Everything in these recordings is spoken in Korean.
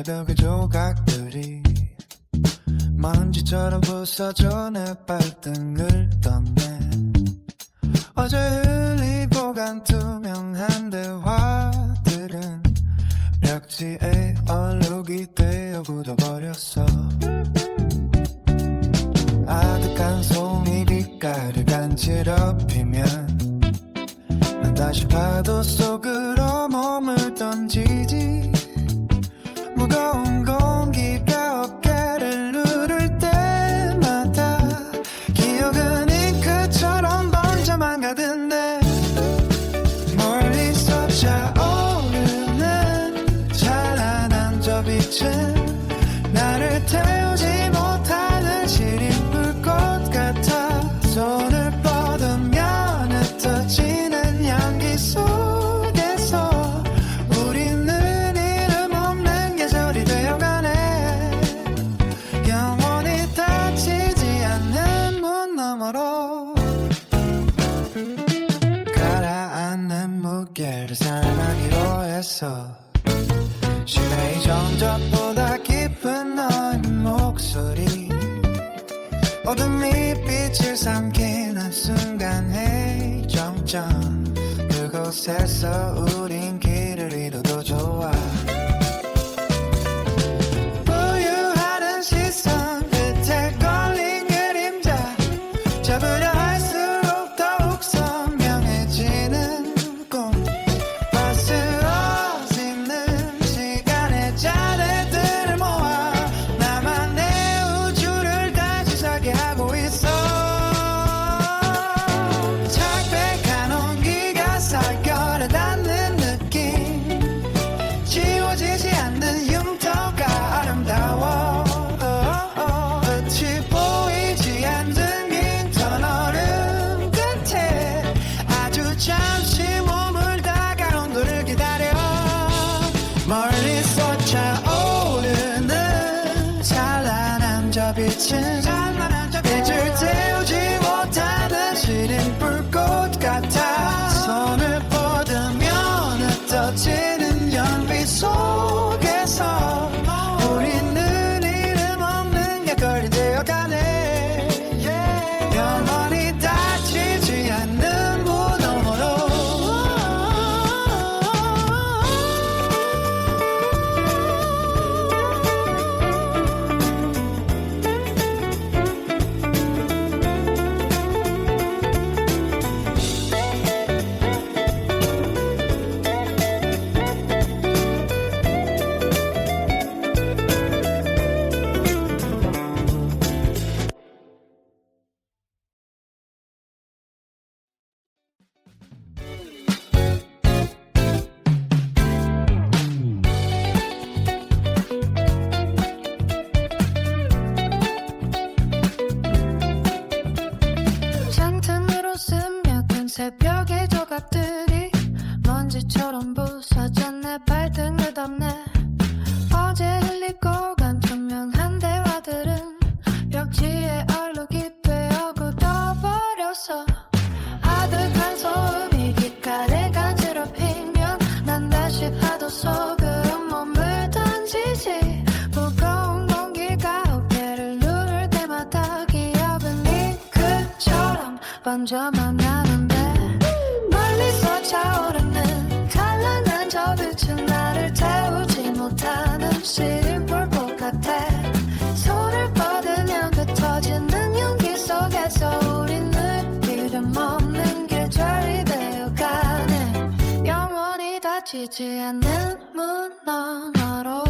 그래도 그 조각들이 먼지처럼 부서져 내 발등을 떴네. 어제 흘리보간 투명한 대화들은 벽지에 얼룩이 되어 굳어버렸어. 아득한 송이 빛깔을 간지럽히면 난 다시 파도 속으로 몸을 던지지. 무거운 공기가 어깨를 누를 때마다 기억은 잉크처럼 번져만 가던데. 멀리서 차오르는 찬란한 저 빛은 나를 태우지 못하는 시린 불꽃 같아. 손을 뻗으면 흩어지는 향기 속에서 우리는 이름 없는 계절이 되어가네. 영원히 닫히지 않는 문 너머로 가라앉는 무게를 사랑하기로 했어. 심해이 정적보다 깊은 너의 목소리, 어둠이 빛을 삼키는 순간의 정점, 그곳에서 우린 길을 잃어도 좋아. 부유하는 시선 끝에 걸린 그림자, 잡으려 할수록 더욱 선명해지는 꿈. 버스러지는 시간의 자네들을 모아 나만의 우주를 다시 살게 하고 있어. 창백한 온기가 살결에 닿는 느낌, 지워지지 않는 흉터가 아름다워. 끝이 보이지 않는 긴 터널은 끝에 아주 잠시 머물다가 온도를 기다려. 멀리서 차오르는 찬란한 저 빛은 빛을 태우지 못하는 시린 불꽃 같아. 손을 뻗으면 흩어지는 연비 속에서 우리는 이름 없는 객걸이 되어가네. 영원히 닫히지 않는 문 너머로. 잔틈으로 스며든 새벽의 조각들이 먼지처럼 부서져 내 발등을 덮네. 어제 흘리고 간 투명한 대화들은 벽지에 얼룩이 되어 굳어버렸어. 아득한 소음이 귓가에 간지럽히면 난 다시 파도 속으로 몸을 던지지. 무거운 공기가 어깨를 누를 때마다 기억은 잉크처럼 번져만 가는데. 멀리서 차오르는 찬란한 저 빛은 나를 태우지 못하는 시린 불꽃 같아. 손을 뻗으면 흩어지는 용기 속에서 우리는 이름 없는 계절이 되어가네. 영원히 닫히지 않는 문 너머로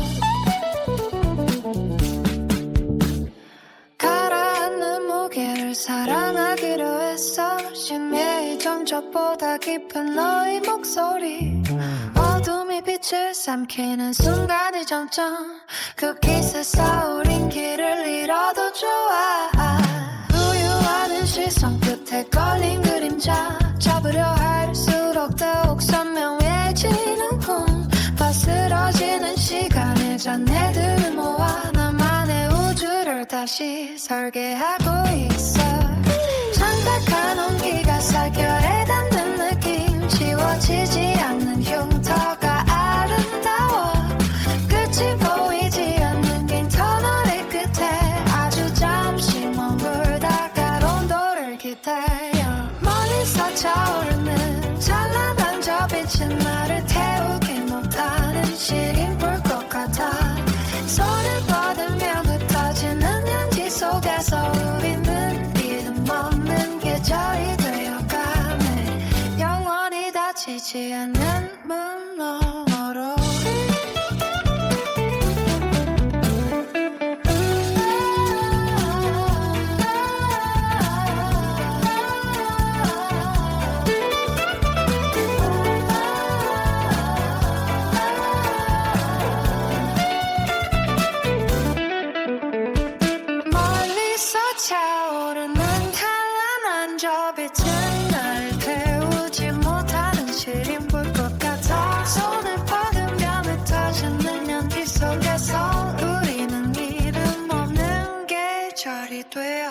가라앉는 무게를 사랑하기로 했어. 심해이 정적보다 깊은 너의 목소리, 어둠이 빛을 삼키는 순간의 정점, 그곳에서 우린 길을 잃어도 좋아. 부유하는 시선 끝에 걸린 그림자, 잡으려 할수록 더욱 선명해지는 꿈. 거스러지는 시간의 잔해들을 모아 나만의 우주를 다시 설계하고 있어. 창백한 온기가 살결에 닿는 느낌, 지워지지 않는 흉터가 아름다워. 끝이 보이지 손을 뻗으며 흩어지는 연기 속에서 우리는 이름 없는 계절이 되어가네. 영원히 닫히지 않는 문 너머로 차오르는 찬란한 저 빛은 날 태우지 못하는 시린 불꽃 같아. 손을 뻗으며 흩어지는 연기 속에서 우리는 이름 없는 계절이 되어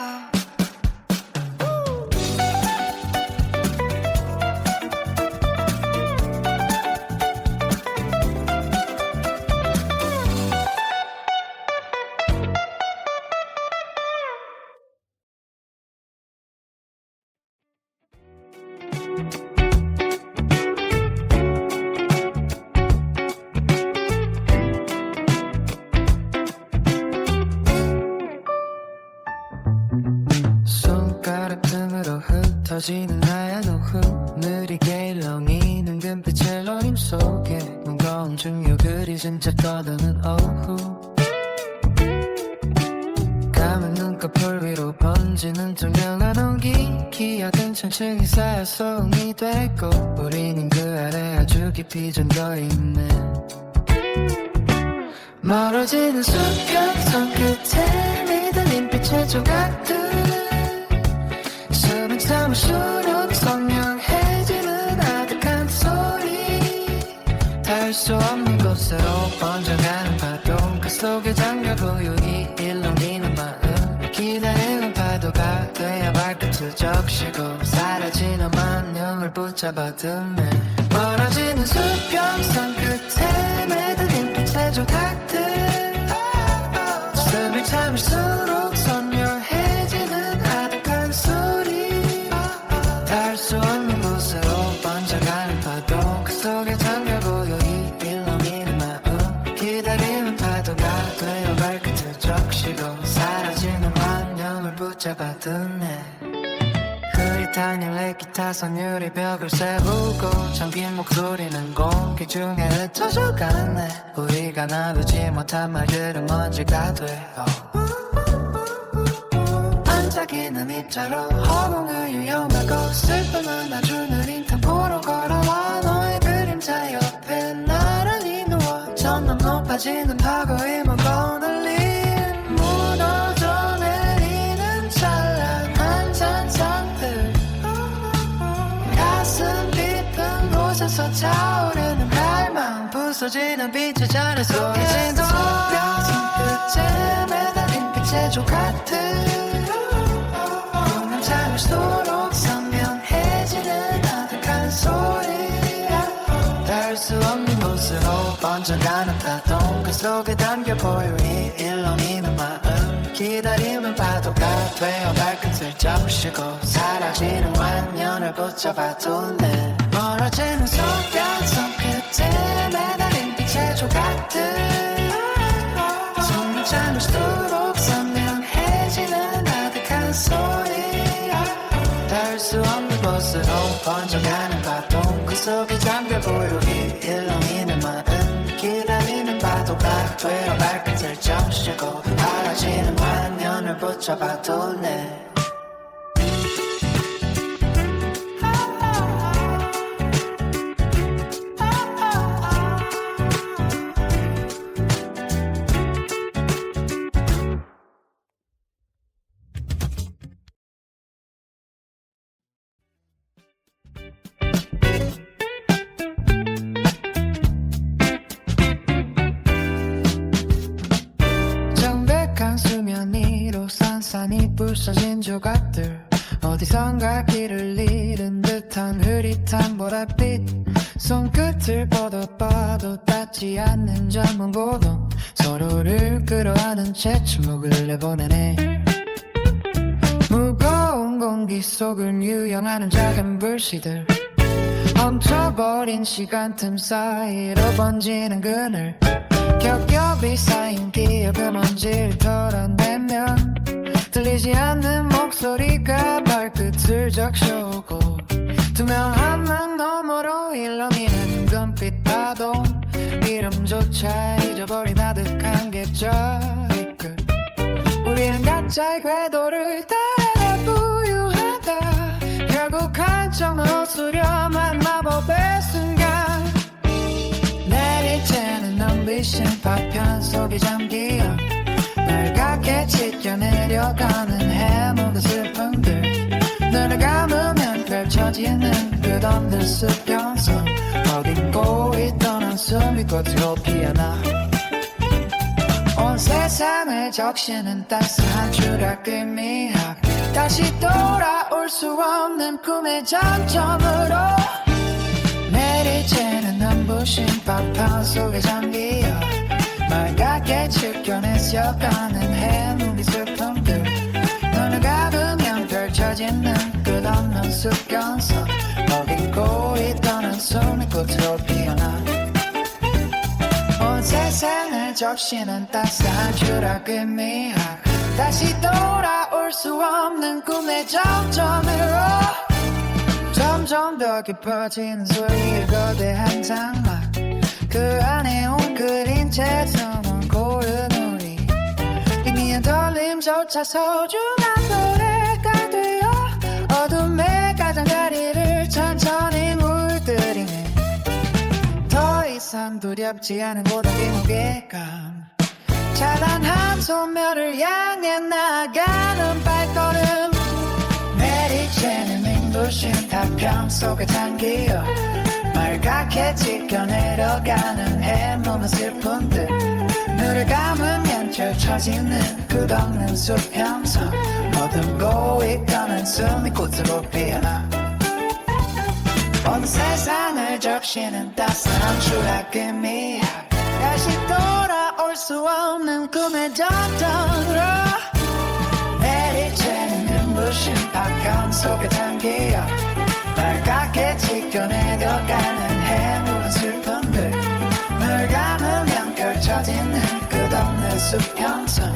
손가락 틈으로 흩어지는 하얀 오후 느리게 일렁이는 금빛의 러림 속에 무거운 중요 그리진 채 떠드는 오후 감은 눈꺼풀 위로 번지는 투명한 온기 기억은 천천히 쌓여 소음이 되고 우리는 그 아래 아주 깊이 잠겨있네. 멀어지는 수평 손끝에 믿은 빛의 조각들 숨을 참을수록 선명해지는 아득한 소리 닿을 수 없는 곳으로 번져가는 파도 그 속에 잠겨 고요히 일렁이는 마음 기다리는 파도가 되어 발끝을 적시고 사라지는 만명을 붙잡아두네. 멀어지는 수평선 끝에 매달린 빛의 조각들 숨을 참을수록 선명해지는 아득한 소리 닿을 수 없는 곳으로 번져가는 파도 그 속에 잠겨 고요히 일렁이는 마음 기다리는 파도가 되어 발끝을 적시고 사라지는 환영을 붙잡아두네. 흐릿한 일렉기타 선율이 벽을 세우고 잠긴 목소리는 공기 중에 흩어져가네. 우리가 나누지 못한 말들은 먼지가 되어 반짝이는 입자로 허공을 유영하고 슬픔은 아주 느린 템포로 걸어와 너의 그림자 옆에 나란히 누워 점점 높아지는 파고의 무거운 울림 무너져 내리는 찬란한 잔상들 가슴 깊은 곳에서 차오르는 갈망 부서지는 빛의 잔에 소리지는 소변 손끝에 매달린 빛의 조각들 참을수록 선명해지는 아득한 소리 닿을 수 없는 곳으로 번져가는 파도 그 속에 담겨 고요히 일렁이는 마음 기다림은 파도가 되어 발끝을 적시고 사라지는 완연을 붙잡아두네. 멀어지는 소변선 끝에 매달린 빛의 조각들 숨을 참을수록 선명해지는 아득한 소리 닿을 수 없는 곳으로 번져가는 파도 그 속에 잠겨 고요히 일렁이는 마음 기다리는 파도가 되어 발끝을 적시고 사라지는 환연을 붙잡아두네. 산산이 부서진 조각들 어디선가 길을 잃은 듯한 흐릿한 보랏빛 손끝을 뻗어봐도 닿지 않는 전문 고동 서로를 끌어안은 채 침묵을 내보내네. 무거운 공기 속을 유영하는 작은 불씨들 멈춰버린 시간 틈 사이로 번지는 그늘 겹겹이 쌓인 기억의 먼지를 털어내면 들리지 않는 목소리가 발끝을 적셔오고 투명한 문 너머로 일렁이는 눈빛 파도 이름조차 잊어버린 아득한 계절이 끝 우리는 각자의 궤도를 따라 부유하다 결국 한점을 수렴한 마법의 순간 내리쬐는 눈부신 파편 속에 잠기어 빨갛게 찢겨내려가는 해묵은 슬픔들 눈을 감으면 펼쳐지는 끝없는 수평선 어딘 꼬리 떠난 숨이 꽃으로 피어나 온 세상을 적시는 따스한 추락의 미학 다시 돌아올 수 없는 꿈의 정점으로 내리쬐는 눈부신 파편 속에 잠기어 빨갛게 찢겨내려가는 해묵은 슬픔들 눈을 감으면 펼쳐지는 끝없는 수평선 어딘 꼬리 떠난 숨이 꽃으로 피어나 온 세상을 적시는 따스한 추락의 미학 다시 돌아올 수 없는 꿈의 정점으로 점점 더 깊어지는 소리의 거대한 장막 그 안에 웅크린 채 숨은 고른 우리 희미한 떨림조차 소중한 노래가 되어 어둠의 가장자리를 천천히 물들이네 더 이상 두렵지 않은 고독의 무게감 찬란한 소멸을 향해 나아가는 발걸음 내리쬐는 눈부신 파편 속에 잠기어 빨갛게 찢겨내려가는 해묵은 슬픔들 눈을 감으면 펼쳐지는 끝없는 수평선 어둠고 있던 숨이 꽃으로 피어나 온 세상을 적시는 따스한 추락의 미학 다시 돌아올 수 없는 꿈의 정점으로 내리쬐는 눈부신 파편 속에 잠기어 빨갛게 찢겨내려가는 해묵은 슬픔들 눈을 감으면 펼쳐지는 끝없는 수평선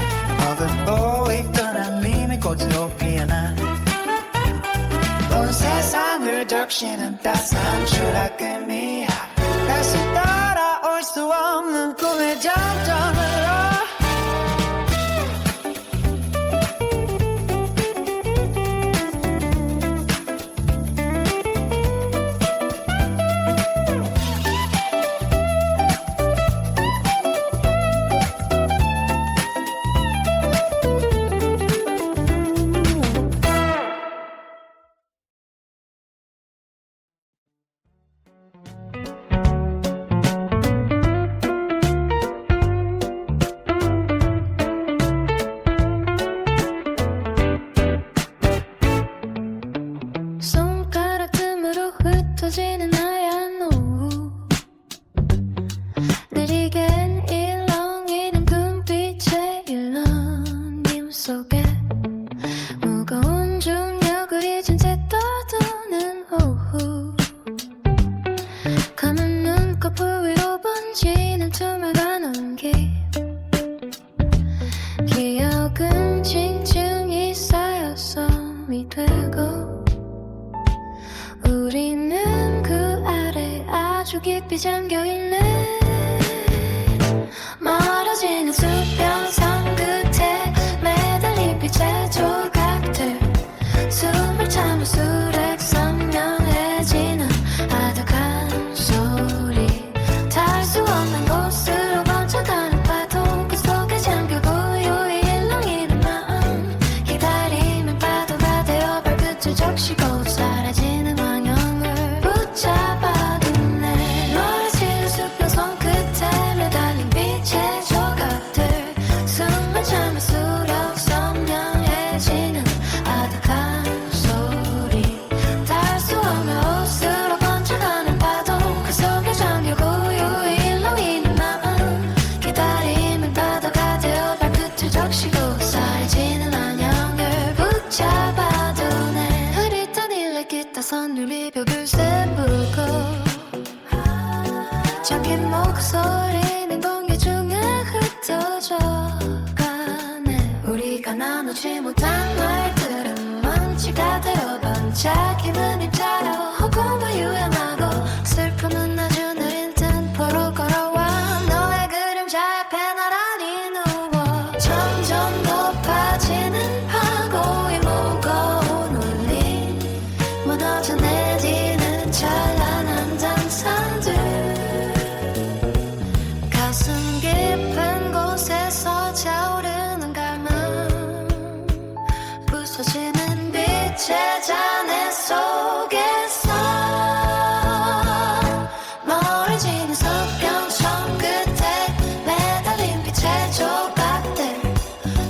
어둠 있던 알림이 꽃으로 피어나 온 세상을 적시는 따스한 추락의 미학 다시 따라올 수 없는 꿈의 정점으로 손가락 틈으로 흩어지는 하얀 오후 느리게 일렁이는 금빛의 일렁임 속에 무거운 중력을 잊은 채 떠도는 오후 감은 눈꺼풀 위로 번지는 투명한 온기 기억은 층층이 쌓여서 미되고 우리는 그 아래 아주 깊이 잠겨있네 멀어지는 수평선 끝에 매달린 빛의 조각들 숨을 참을 수렉 선명해지는 아득한 소리 닿을 수 없는 곳으로 번져가는 파도 그 속에 잠겨 고요히 일렁이는 마음 기다리면 파도가 되어 발끝을 적시고 사라지는 방향을 붙잡아두네 멀어지는 수평선 끝에 매달린 빛의 조각들 숨을 참을수록 선명해지는 아득한 소리 닿을 수 없는 옷으로 번져가는 파도 그 속에 잠겨 고요히 일렁이는 마음 기다리면 파도가 되어 발끝을 적시고 사라지는 안녕을 붙잡아두네 흐릿한 일렉기타 선율이 벽을 세우고 잠긴 목소리는 공기 중에 나누지 못한 말들은 먼지가 되어 반짝이는 입자로 호구가 유연하고 슬픔은 아주 느린 템포로 걸어와 너의 그림자 앞에 나란히 누워 점점 높아지는 파고의 무거운 울림 무너져 내리는 찬란한 단상들 가슴 깊은 곳에서 차오르는 갈망 부서지는 빛의 잔해 속에서 멀어지는 서평선 끝에 매달린 빛의 조각들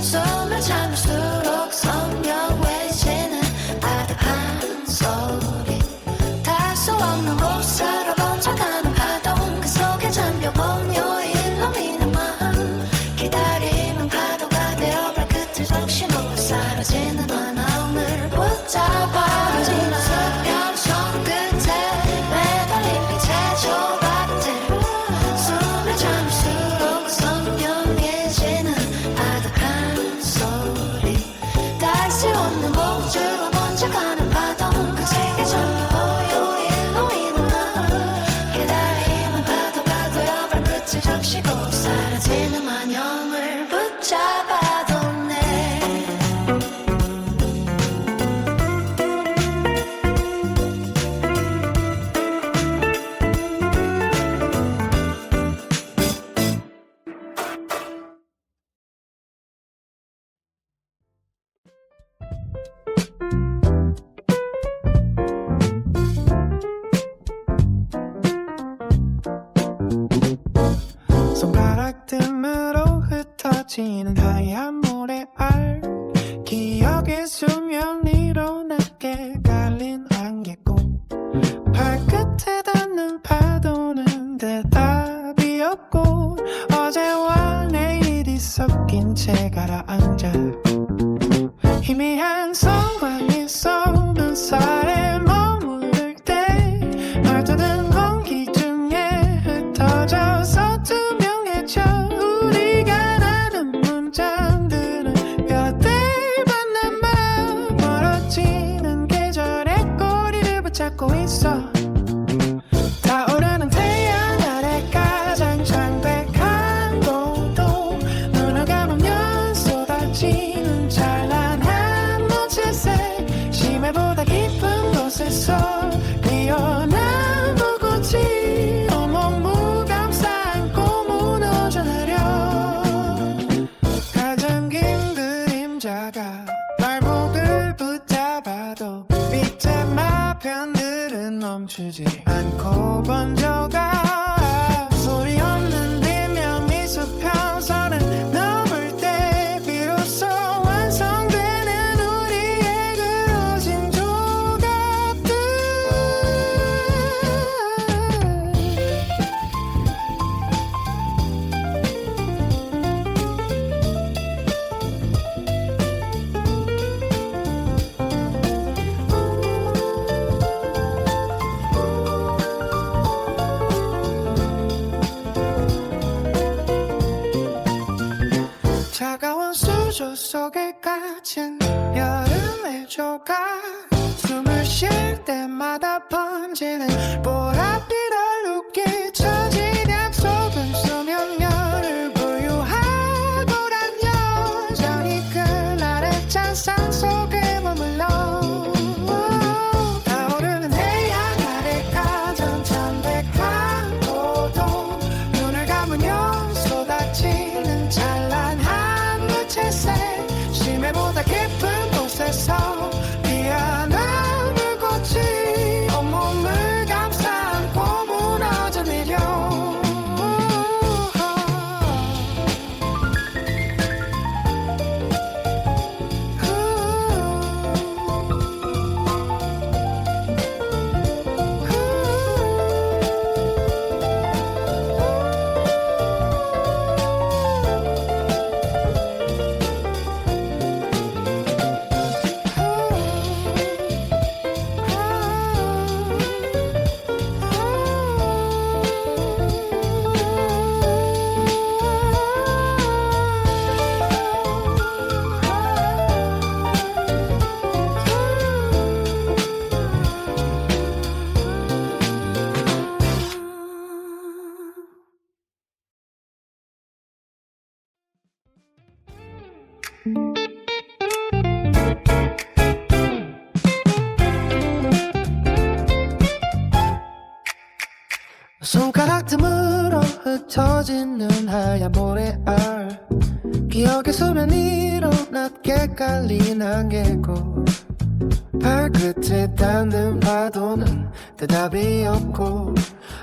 숨을 참을수록 선명해지는 아득한 소리 닿을 수 없는 곳으로 번져가는 파동 그 속에 잠겨 공요일로 미는 마음 기다림은 파도가 되어 발끝을 적시고 사라지는 마음을 붙잡아 멀어지는 수평선 끝에 매달린 빛의 조각들 숨을 참을수록 선명해지는 아득한 소리 닿을 수 없는 목줄로 번져가는 파동 그 세계 전부 고요일로 미는 마음 기다림은 파도가 되어 발끝을 적시고 사라지는 만영을 붙잡아뒀네 손가락 틈으로 흩어지는 하얀 모래알 기억의 수면 위로 낮게 깔린 안개꽃 발끝에 닿는 파도는 대답이 없고 어제와 내일이 섞인 채 가라앉아 희미한 상황이 쏘는 살에 머무를 때 널떠든 공기 중에 흩어져서 투명해져 우리가 나눈 문장들은 뼈대 만난 맘 멀어지는 계절의 꼬리를 붙잡고 있어 타오르는 태양 아래 가장 창백한 고도 눈을 감으면 쏟아지는 찬란한 무채색 심해보다 깊은 곳에서 피어난 불꽃이 온몸 무감싸 안고 무너져 내려 가장 긴 그림자가 발목을 붙잡아도 밑에 마편들은 멈추지 않고 번져가 소리 없는 비명 미소 편선을 넘을 때 비로소 완성되는 우리의 그려진 조각들 차가운 수조 속에 갇힌 여름의 조각 숨을 쉴 때마다 번지는 보랏빛 얼룩이 처진 약속은 수명열을 보유하고란 여전히 그날의 찬상 속에 머물러 타오르는 태양 아래 가장 창백한 고도 눈을 감으면 쏟아지는 찬란한 무채색 심해보다 깊은 곳에서 피어난 불꽃이 온몸을 감싸 안고 무너져 내려 손가락 틈으로 흩어진 눈 하얀 모래알 기억의 수면 위로 낮게 깔린 안개고 발끝에 닿는 파도는 대답이 없고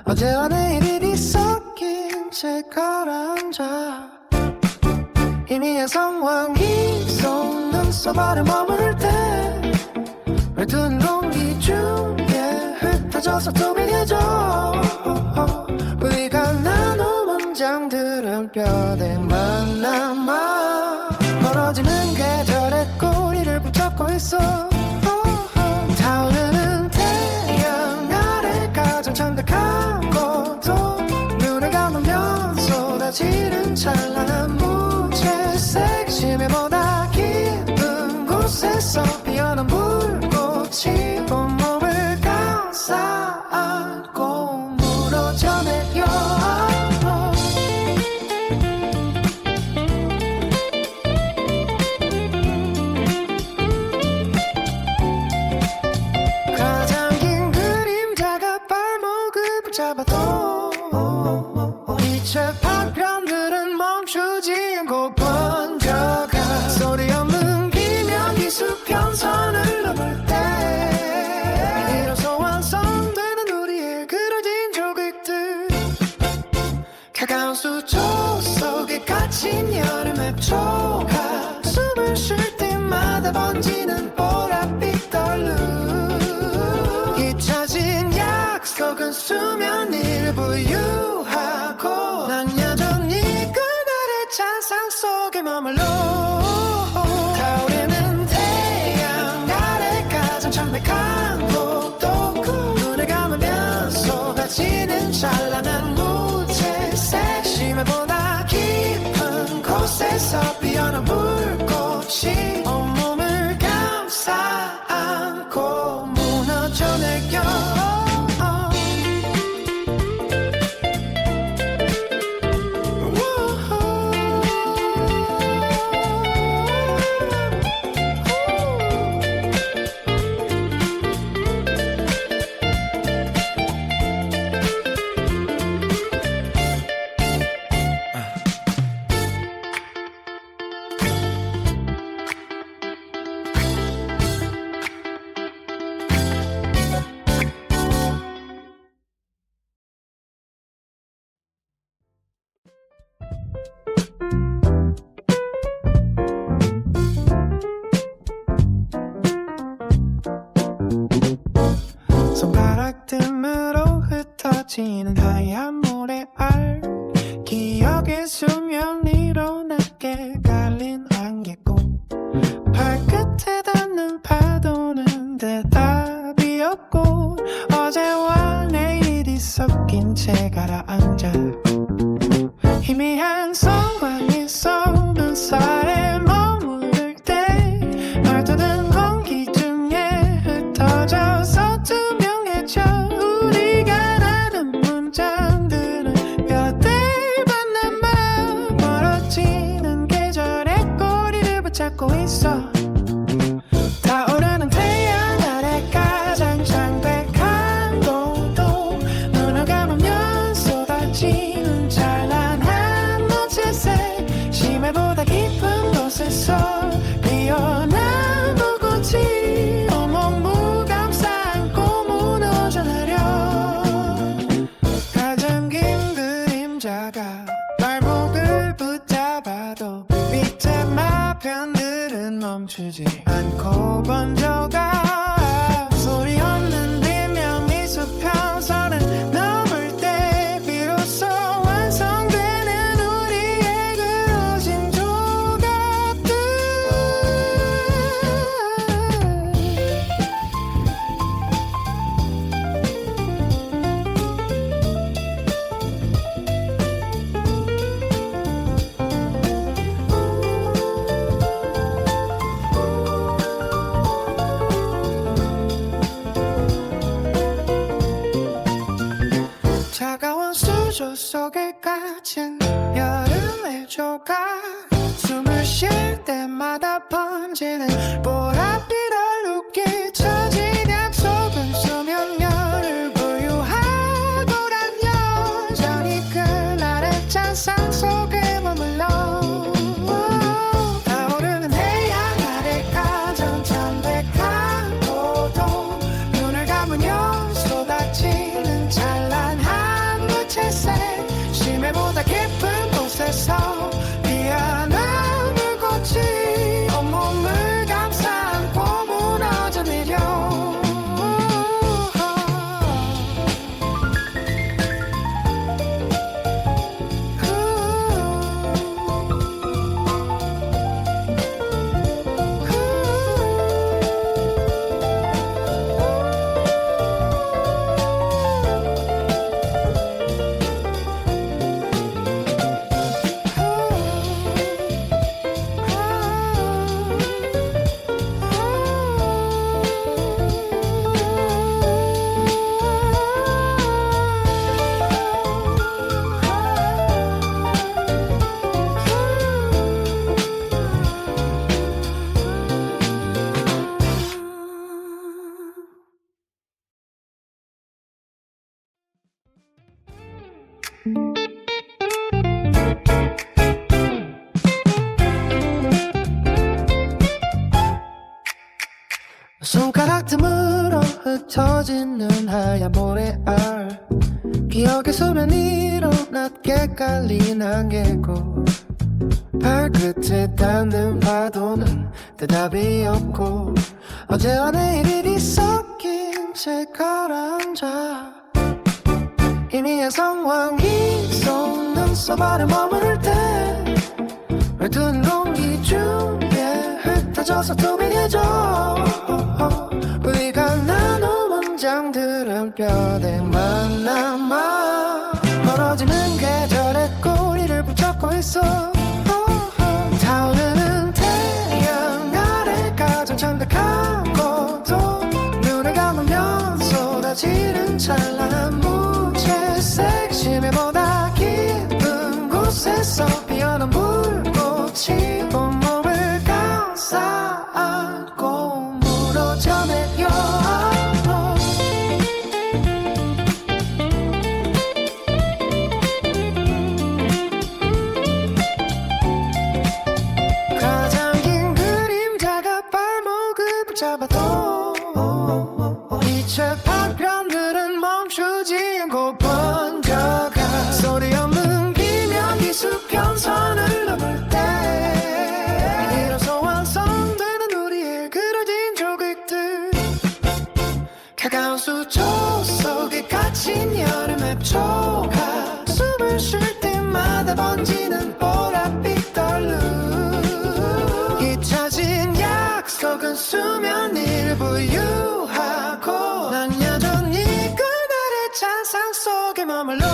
어제와 내일이 섞인 채 가라앉아 희미한 상황이 쏟는 소발에 머물 때 외투는 공기 중에 흩어져서 투명해져 우리가 나눈 문장들은 뼈대만 남아 멀어지는 계절의 꼬리를 붙잡고 있어 타오르는 태양 아래 가장 창백한 곳도 눈을 감으면 쏟아지는 찬란한 무채색 심해보다 깊은 곳에서 피어난 불꽃이 온몸을 감싸 안고 무너져 내려 가장 긴 그림자가 발목을 붙잡아도 이체 파편들은 멈추지 않고 번져가 소리 없는 기명이 수평선을 넘을 때 이로써 완성되는 우리의 그려진 조각들 차가운 수초 속에 갇힌 여름의 초가 숨을 쉴 때마다 번지는 보랏빛 떨루 잊혀진 약속은 수면 일부 유하고 난 여전히 그날의 찬상 속에 머물러 타오르는 태양 아래 가장 창백한 곳도 눈을 감으면 쏟아지는 찬란한 무채색 심해보다 깊은 곳에서 피어난 불꽃이 온몸을 감싸 안고 무너져 내려 손가락 틈으로 흩어지는 하얀 모래알 기억의 수면 위로 낮게 깔린 안개고 발끝에 닿는 파도는 대답이 없고 어제와 내일이 섞인 채 가라앉아 희미한 상황이 쏟은 살에 머무를 때 말투는 공기 중에 흩어져서 투명해져 우리가 나눈 문장들은 뼈대만 남아 멀어지는 계절의 꼬리를 붙잡고 있어 타오르는 태양 아래 가장 창백한 곳도 눈을 감으면 쏟아지는 찬란한 무채색 심해보다 깊은 곳에서 피어난 불꽃이 온몸 무감싸 안고 무너져 내려 가장 긴 그림자가 발목을 붙잡아도 밑에 마편들은 멈추지 않고 번져가 소리 없는 비명이 수평선을 넘을 때 비로소 완성되는 우리의 그려진 조각들 임자가 번지는 보랏빛 얼룩이 처진 약속은 수명열을 부유하고란 여전히 그날의 찬상 속에 머물러 타오르는 해양 아래 가장 담백한 고도 눈을 감으면 쏟아지는 찬란한 무채색 심해보다 깊은 곳에서 피어난 불꽃이 온몸을 감싸 안고 무너져 내려 손가락 틈으로 흩어지는 하얀 모래알 기억의 수면 위로 낮게 깔린 안개고 발끝에 닿는 파도는 대답이 없고 어제와 내일이 섞인 채 가라앉아 희미한 상황이 쏟는 서발에 머무를 때 외투는 공기 중에 흩어져서 투명해져 우리가 나눈 문장들은 뼈대만 남아 멀어지는 계절의 꼬리를 붙잡고 있어 타오르는 태양 아래 가장 창백한 곳도 눈을 감으면 쏟아지는 찬란한 무채색 심해보다 깊은 곳에서 피어난 불꽃이 온몸을 감싸 안고 무너져 내려 가장 긴 그림자가 발목을 붙잡아도 빛의 파편들은 멈추지 않고 번져가 소리 없는 기면 기수평선을 넘을 때 이로써 완성되는 우리의 그려진 조각들 차가운 수초 속에 갇힌 여름의 초가 숨을 쉴 때마다 번지는 보랏빛 얼룩 잊혀진 약속은 수면 위를 부유하고 난 여전히 그날의 찬상 속에 머물러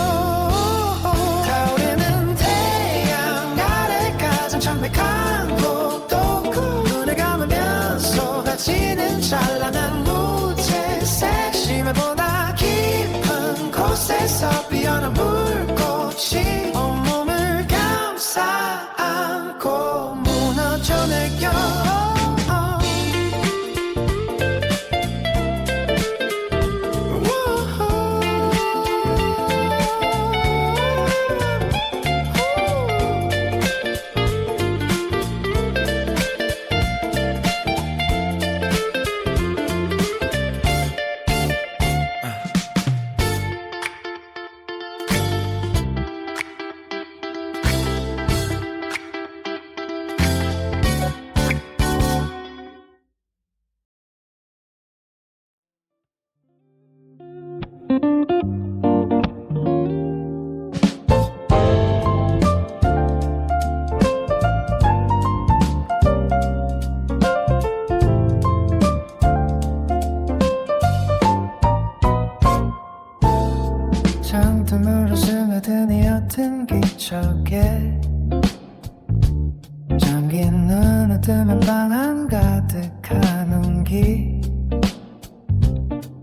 타오르는 태양 아래 가장 창백한 곳도 눈을 감으면 쏟아지는 찬란한 무채색 심해보다 깊은 곳에서 피어난 불꽃이 온몸을 감싸 안고 무너져 내려 장등으로 스며든 이 옅은 기척에 잠긴 눈을 뜨면 방 한가득한 온기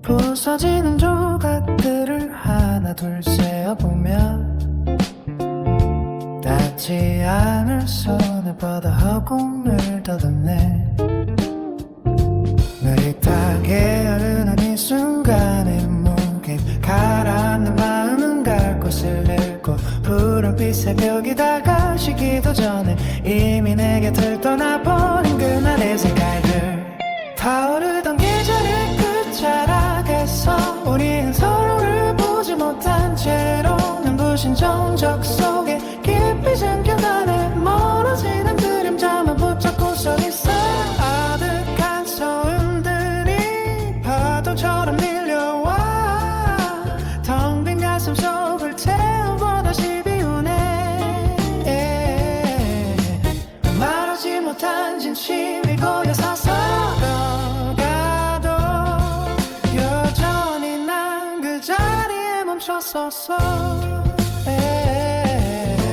부서지는 조각들을 하나 둘 세어보면 닿지 않을 손을 바다하고 늘 더듬네. 느릿하게 흐르는 이 순간에 뭉긴 가라앉는 마음은 갈 곳을 잃고 푸른빛 새벽이 다가시기도 전에 이미 내 곁을 떠나버린 그날의 색깔들. 타오르던 계절의 끝자락에서 우린 서로를 보지 못한 채로 눈부신 정적 속에 깊이 잠겨가네. 멀어지는 그림자만 붙잡고 서 있어. 아득한 소음들이 파도처럼 밀려와 텅 빈 가슴 속을 태우고 다시 비우네. 말하지 못한 진심이 고여서서 가도 여전히 난 그 자리에 멈췄었어.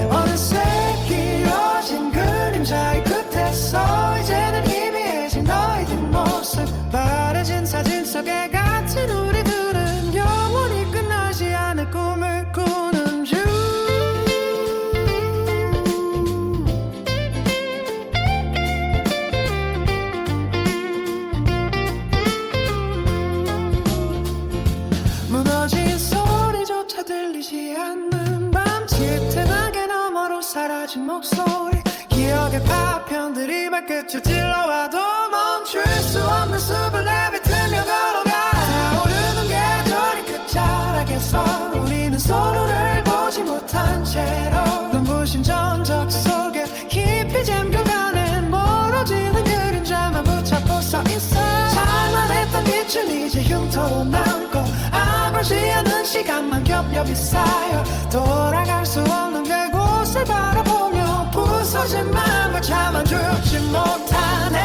어느새 길어진 그림자의 끝에서 이제는 희미해진 너의 뒷모습. 바래진 사진 속에 갇힌 우리들은 영원히 끝나지 않을 꿈을 꾸는 중. 무너진 소리조차 들리지 않는 밤 짙은하게 너머로 사라진 목소리. 기억의 파편들이 발끝을 찔러와도 멈출 수 없는 숲을 내뱉으며 걸어가. 타오르는 계절이 끝자락에서 우리는 서로를 보지 못한 채로 눈부신 전적 속에 깊이 잠겨가네. 멀어지는 그림자만 붙잡고 서 있어. 찬란했던 빛은 이제 흉터로 남고 아물지 않은 시간만 겹겹이 쌓여 돌아갈 수 없는 그곳을 바라보며 부서진 마음을 참아주지 못하네.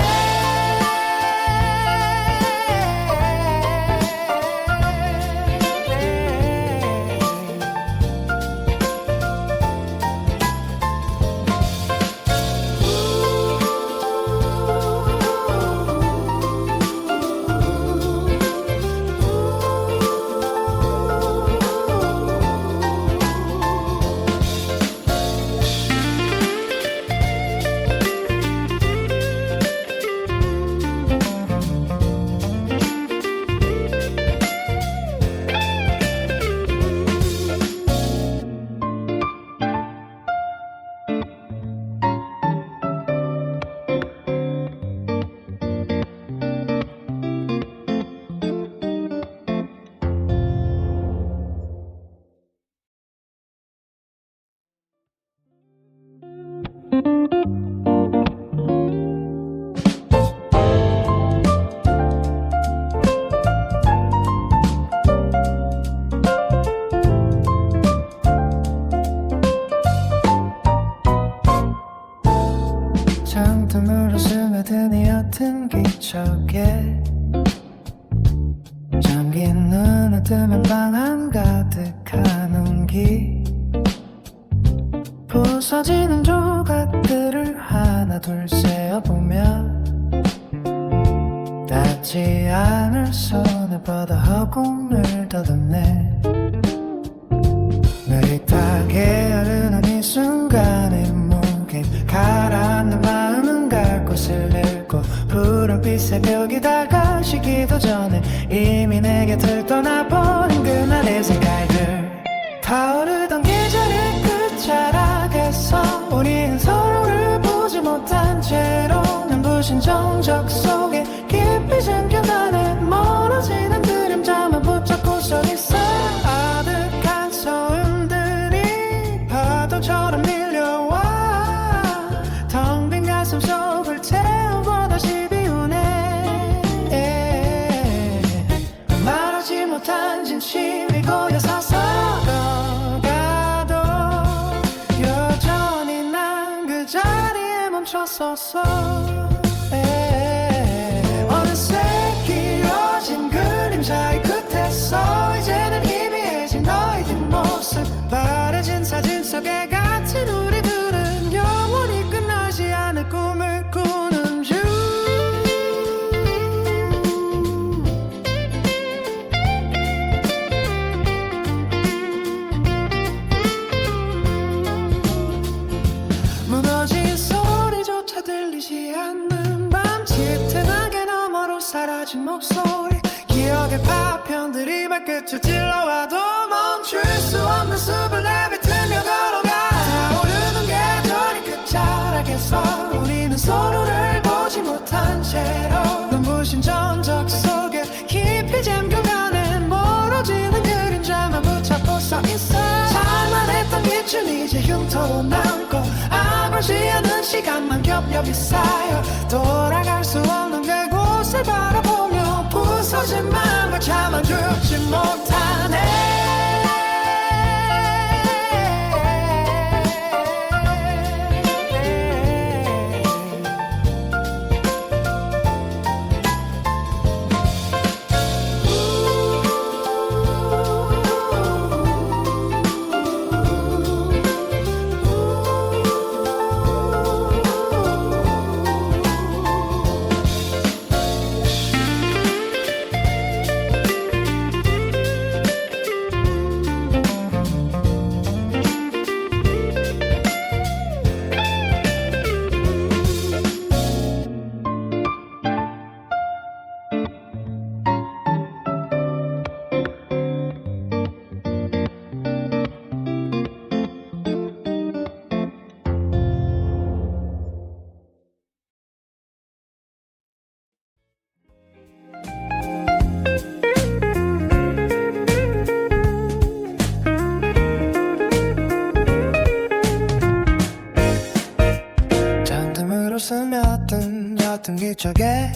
장tum으로 스며든 이 옅은 기척에 잠긴 눈을 뜨면 방 한가득한 온기. 부서지는 조각들을 하나 둘 세어보며 닿지 않을 손에 바다하고 늘 더듬네. 느릿하게 흐르는 이 순간에 뭉긴 가라앉는 마음은 갈 곳을 잃고 푸른빛 새벽이 다가시기도 전에 이미 내 곁을 떠나버린 그날의 색깔들. 타오르던 계절의 끝자락에서 우린 서로를 보지 못한 채로 눈부신 정적 속에 깊이 잠겨가네. 멀어지는 그림자만 붙잡고 서 있어. 아득한 소음들이 파도처럼 밀려와 텅 빈 가슴 속을 태우고 다시 비우네. 말하지 못한 진심이 고여서서 가도 여전히 난 그 자리에 멈췄었어. 어느새 길어진 그림자의 끝에서 이제는 희미해진 너의 뒷모습. 바래진 사진 속에 갇힌 우리들은 영원히 끝나지 않을 꿈을 꾸는 중. 무너진 소리조차 않는 밤 짙은 안개 너머로 사라진 목소리 기억의 파편들이 발끝을 찔러와도 멈출 수 없는 숲을 내뱉으며 걸어가 타오르는 계절이 끝자락에서 우리는 서로를 보지 못한 채로 눈부신 전적 속에 깊이 잠겨가는 멀어지는 그림자만 붙잡고 서 있어 살만했던 빛은 이제 흉터로 남고 아물지 않은 시간만 겹겹이 쌓여 돌아갈 수 없는 그곳을 바라보며 부서진 마음을 참아주지 못하네 스며든 옅은 기척에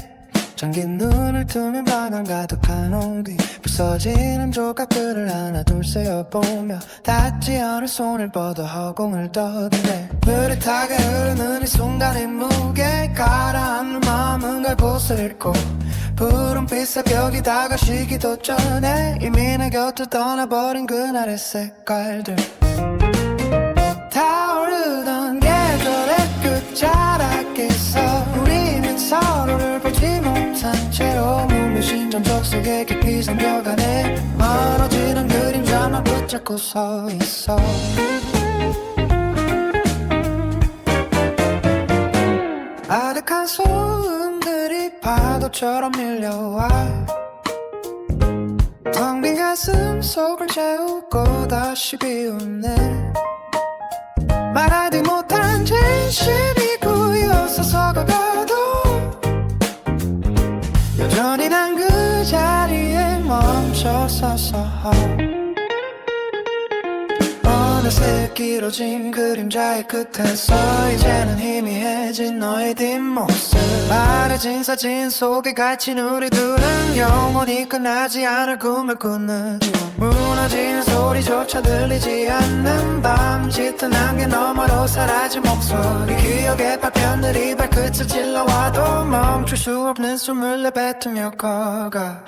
잠긴 눈을 뜨면 바람 가득한 온기 부서지는 조각들을 하나 둘 세어보며 닿지 않을 손을 뻗어 허공을 떠드네 느릿하게 흐르는 이 순간의 무게 가라앉는 마음은 갈 곳을 잃고 푸른빛 새벽이 다가시기도 전에 이미 내 곁을 떠나버린 그날의 색깔들 타오르던 계절의 끝자락에서 우리는 서로를 보지 못한 채로 눈부신 점적 속에 깊이 잠겨가네 멀어지는 그림자만 붙잡고 서 있어 아득한 소음들이 파도처럼 밀려와 텅 빈 가슴 속을 채우고 다시 비우네 말하지 못한 진심이 고여서 서가도 여전히 난 그 자리에 멈춰서서 어느새 길어진 그림자의 끝에서 이제는 희미해진 너의 뒷모습 바래진 사진 속에 갇힌 우리 둘은 영원히 끝나지 않을 꿈을 꾸는 무너지는 소리조차 들리지 않는 밤 짙은 안개 너머로 사라진 목소리 기억의 파편들이 발끝을 찔러와도 멈출 수 없는 숨을 내뱉으며 걸어가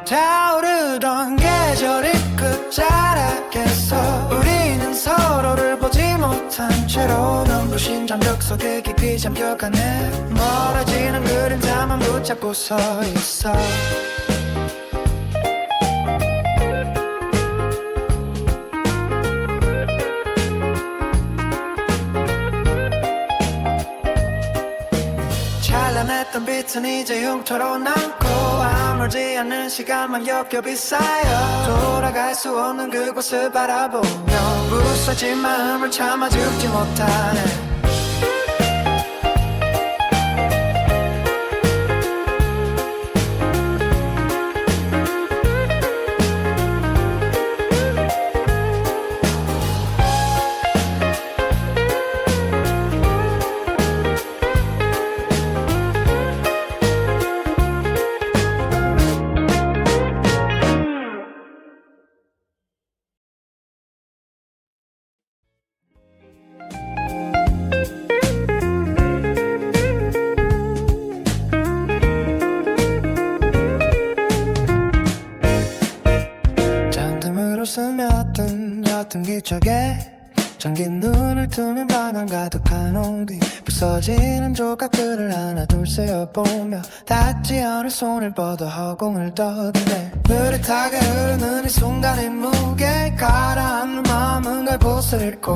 타오르던 계절이 끝자락에서 우리는 서로를 보지 못한 채로 눈부신 잠적 속에 깊이 잠겨가네 멀어지는 그림자만 붙잡고 서 있어 찬란했던 빛은 이제 흉터로 남고 아물지 않는 시간만 겹겹이 쌓여 돌아갈 수 없는 그곳을 바라보며 부서진 마음을 참아 죽지 못하네 스며든 옅은 기척에 잠긴 눈을 투명 방안 가득한 온기 부서지는 조각들을 하나 둘 세어보며 닿지 않을 손을 뻗어 허공을 떠드네 느릿하게 흐르는 이 순간의 무게 가라앉는 마음은 갈 곳을 잃고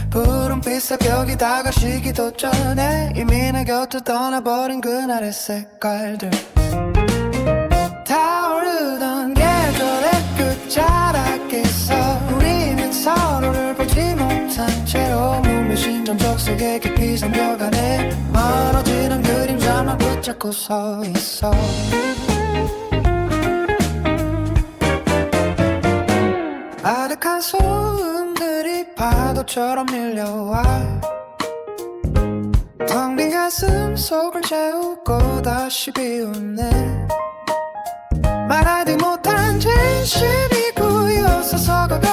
푸른빛 새벽이 다가시기도 전에 이미 내 곁을 떠나버린 그날의 색깔들 타오르던 계절의 끝자락에서 우리는 서로를 보지 못한 채로 무미심장 적색의 깊이 잠겨가네 멀어지는 그림자만 붙잡고 서 있어 아득한 소음들이 파도처럼 밀려와 텅 빈 가슴 속을 채우고 다시 비우네 말하지 못한 진심이 고여서 서가도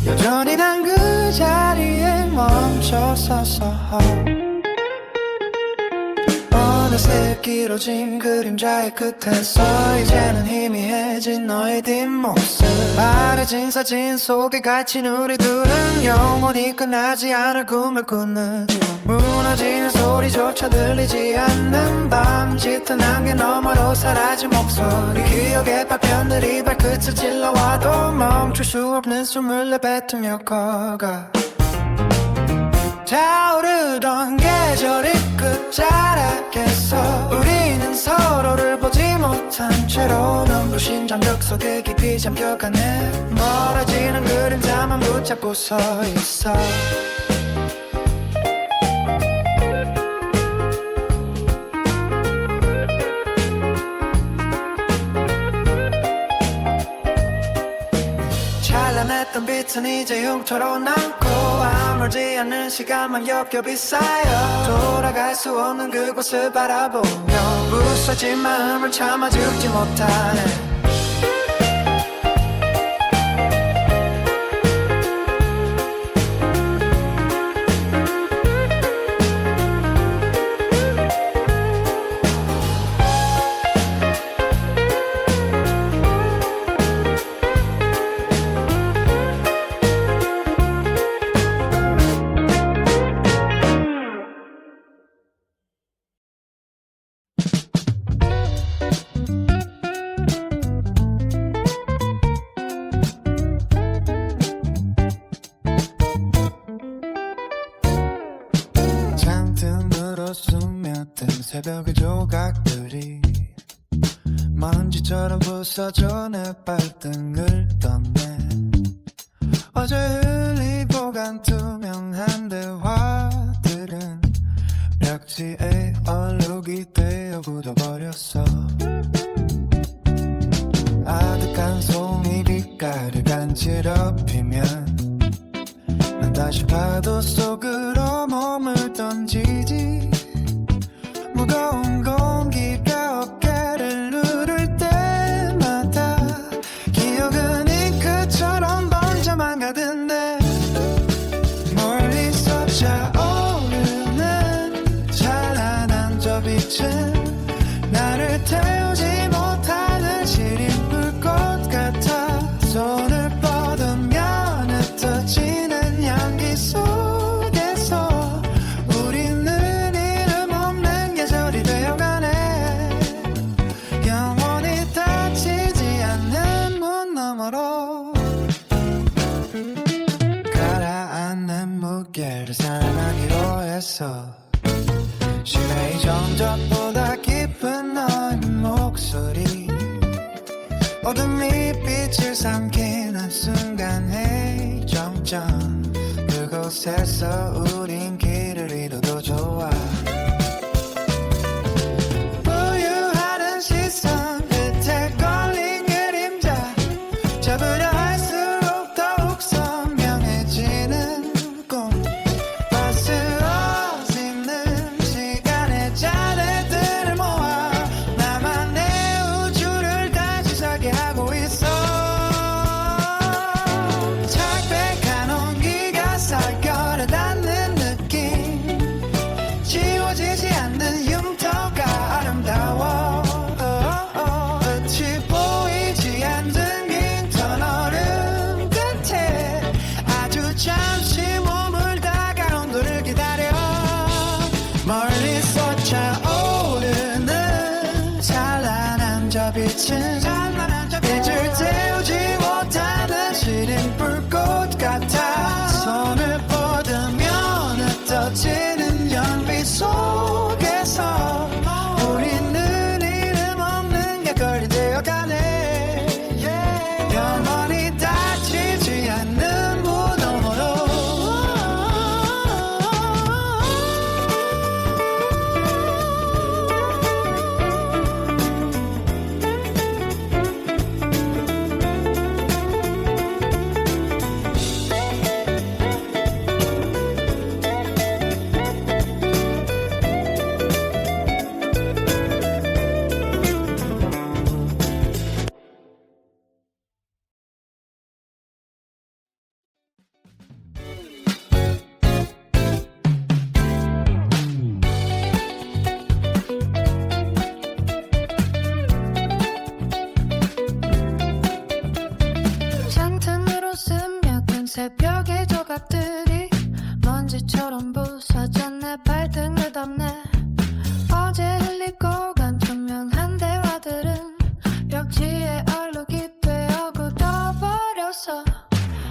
여전히 난 그 자리에 멈춰서서 어느새 길어진 그림자의 끝에서 이제는 희미해진 너의 뒷모습 바래진 사진 속에 갇힌 우리 둘은 영원히 끝나지 않을 꿈을 꾸는 무너지는 소리조차 들리지 않는 밤 짙은 안개 너머로 사라진 목소리 기억의 파편들이 발끝을 찔러와도 멈출 수 없는 숨을 내뱉으며 걸어가 타오르던 계절의 끝자락에서 우리는 서로를 보지 못한 채로 눈부신 장벽 속에 깊이 잠겨가네 멀어지는 그림자만 붙잡고 서 있어 찬란했던 빛은 이제 흉터로 남고 아물지 않는 시간만 겹겹이 쌓여 돌아갈 수 없는 그곳을 바라보며 부서진 마음을 참아 죽지 못하네 스며든 새벽의 조각들이 먼지처럼 부서져 내 발등을 떴네 어제 흘리고 간 투명한 대화들은 벽지에 얼룩이 되어 굳어버렸어 아득한 송이 빛깔을 간지럽히면 난 다시 파도 속으로 몸을 던지지 무거운 공기가 어깨를 누를 때마다 기억은 잉크처럼 번져만 가던데 멀리서 차오르는 찬란한 저 빛은 나를 태우지 못하는 시린 불꽃 같아 손을 뻗으면 흩어지는 향기 속에서 우리는 이름 없는 계절이 되어가네 영원히 닫히지 않는 문 너머로 가라앉는 무게를 사랑하기로 했어 심해이 점점보다 깊은 너의 목소리 어둠이 빛을 삼키는 순간에 점점 그곳에서 우린 길을 잃어도 좋아 부유하는 시선 끝에 걸린 그림자 잡으려 할수록 더욱 선명해지는 꿈 거스러지는 시간의 잔해들을 모아 나만의 우주를 다시 살게 하고 있어 창백한 온기가 살결에 닿는 느낌 비친 찬란한 빛을 태우지 못하는 시린 불꽃 같아 손을 뻗으면 흩어지는 연빛 속에서 우리는 이름 없는 객걸이 되어가네 영원히 닫히지 않는 문으로 잔등으로 스며든 새벽의 조각들이 먼지처럼 부서져 내 발등을 덮네 어제 흘리고 간 투명한 대화들은 벽지에 얼룩이 되어 굳어버렸어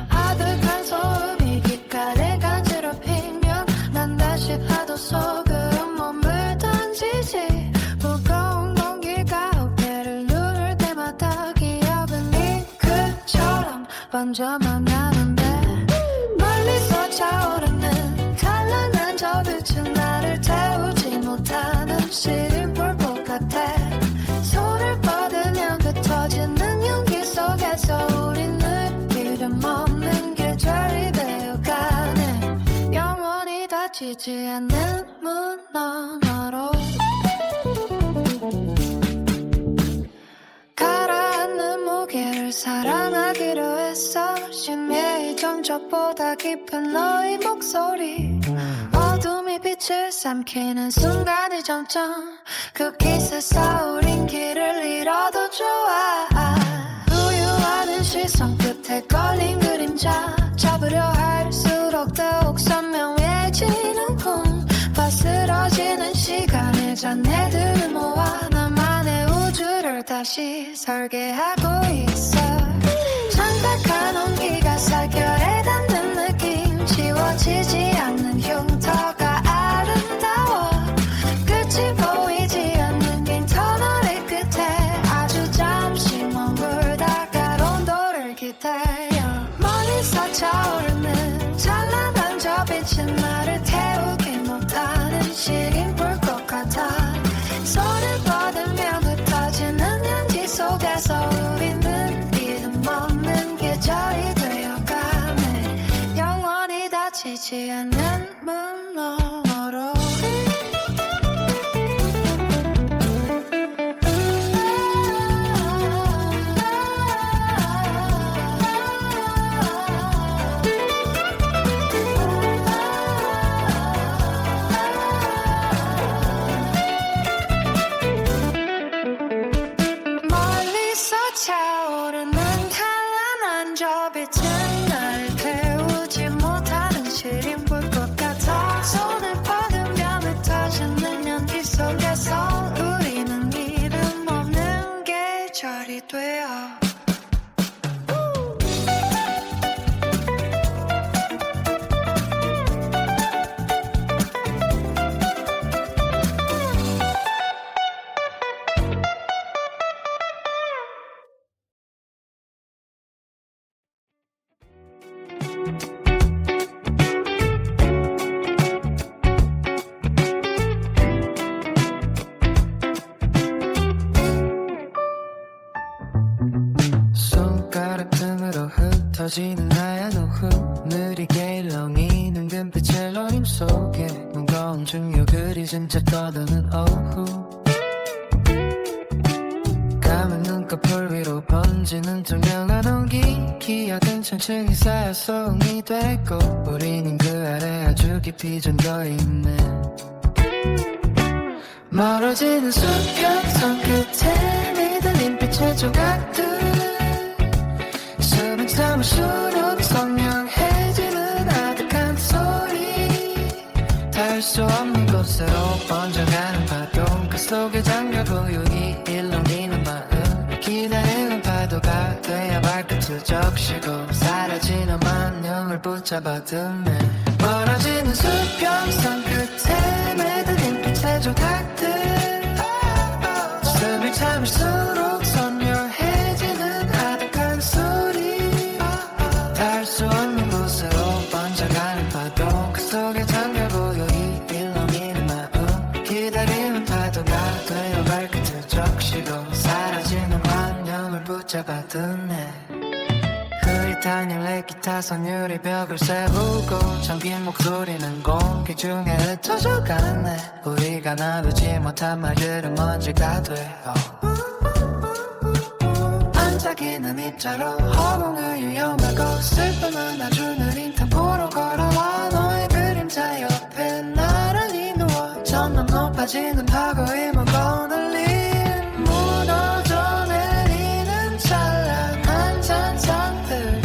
아득한 소음이 귓가를 간지럽히면 난 다시 파도 속으로 몸을 던지지 무거운 공기가 어깨를 누를 때마다 기억은 잉크처럼 번져만 나는데 멀리서 차오르는 찬란한 저 빛은 나를 태우지 못하는 시린 불꽃 같아 손을 뻗으면 흩어지는 연기 속에서 우리는 이름 없는 계절이 되어가네 영원히 닫히지 않는 문 너머로 가라앉는 무게를 사랑하기로 했어 심해의 정적보다 깊은 너의 목소리 어둠이 빛을 삼키는 순간의 정점 그 기세서 우린 길을 잃어도 좋아 우유하는 시선 끝에 걸린 그림자 잡으려 할수록 더욱 선명해지는 꿈 바스러지는 시간의 잔해들을 모아 나만의 우주를 다시 설계하고 있어 창백한 온기가 살결에 닿는 느낌 지워지지 않는 흉터가 아름다워 끝이 보이지 않는 긴 터널의 끝에 아주 잠시 머물다가 론도를 기다려 멀리서 차오르는 찬란한 저 빛은 나를 태우지 못하는 시린 불꽃 같아 손을 뻗으며 흩어지는 연기 속에서 우리는 이름 없는 계절이 되어가네 영원히 닫히지 않는 문 너머로 멀리서 차오르는 찬란한 저 빛은 날 태우지 못하는 시린 불꽃 같아 손을 뻗으며 흩어지는 연기 속에서 우리는 이름 없는 계절이 되어 손가락 틈으로 흩어지는 하얀 오후 느리게 일렁이는 금빛의 노림 속에 무거운 중요 그리진 자 떠도는 오후 감은 눈꺼풀 위로 번지는 투명한 온기 기억은 천천히 쌓여 소음이 되고 우리는 그 아래 아주 깊이 잠겨 있네 멀어지는 수평선 끝에 믿을린 빛의 조각들 숨을 참을수록 선명해지는 아득한 소리 닿을 수 없는 곳으로 번져가는 파도 그 속에 잠겨 고요히 일렁이는 마음 기다림은 파도가 되어 발끝을 적시고 사라지는 만명을 붙잡아두네 멀어지는 수평선 끝에 매달린 빛의 조각들 숨을 참을수록 선명해지는 아득한 소리 닿을 수 없는 곳으로 번져가는 파도 그 속에 잠겨 보여 이 일렁이는 마음 기다리는 파도가 되어 발끝을 적시고 사라지는 환영을 붙잡아두네 흐릿한 일렉기타 선율이 벽을 세우고 잠긴 목소리는 공기 중에 흩어져 가네 우리가 나누지 못한 말들은 먼지가 되어 반짝이는 입자로 허공을 유영하고 슬픔은 아주 느린 템포로 걸어와 너의 그림자 옆에 나란히 누워 점점 높아지는 파고의 무거운 울림 무너져 내리는 찬란한 잔상들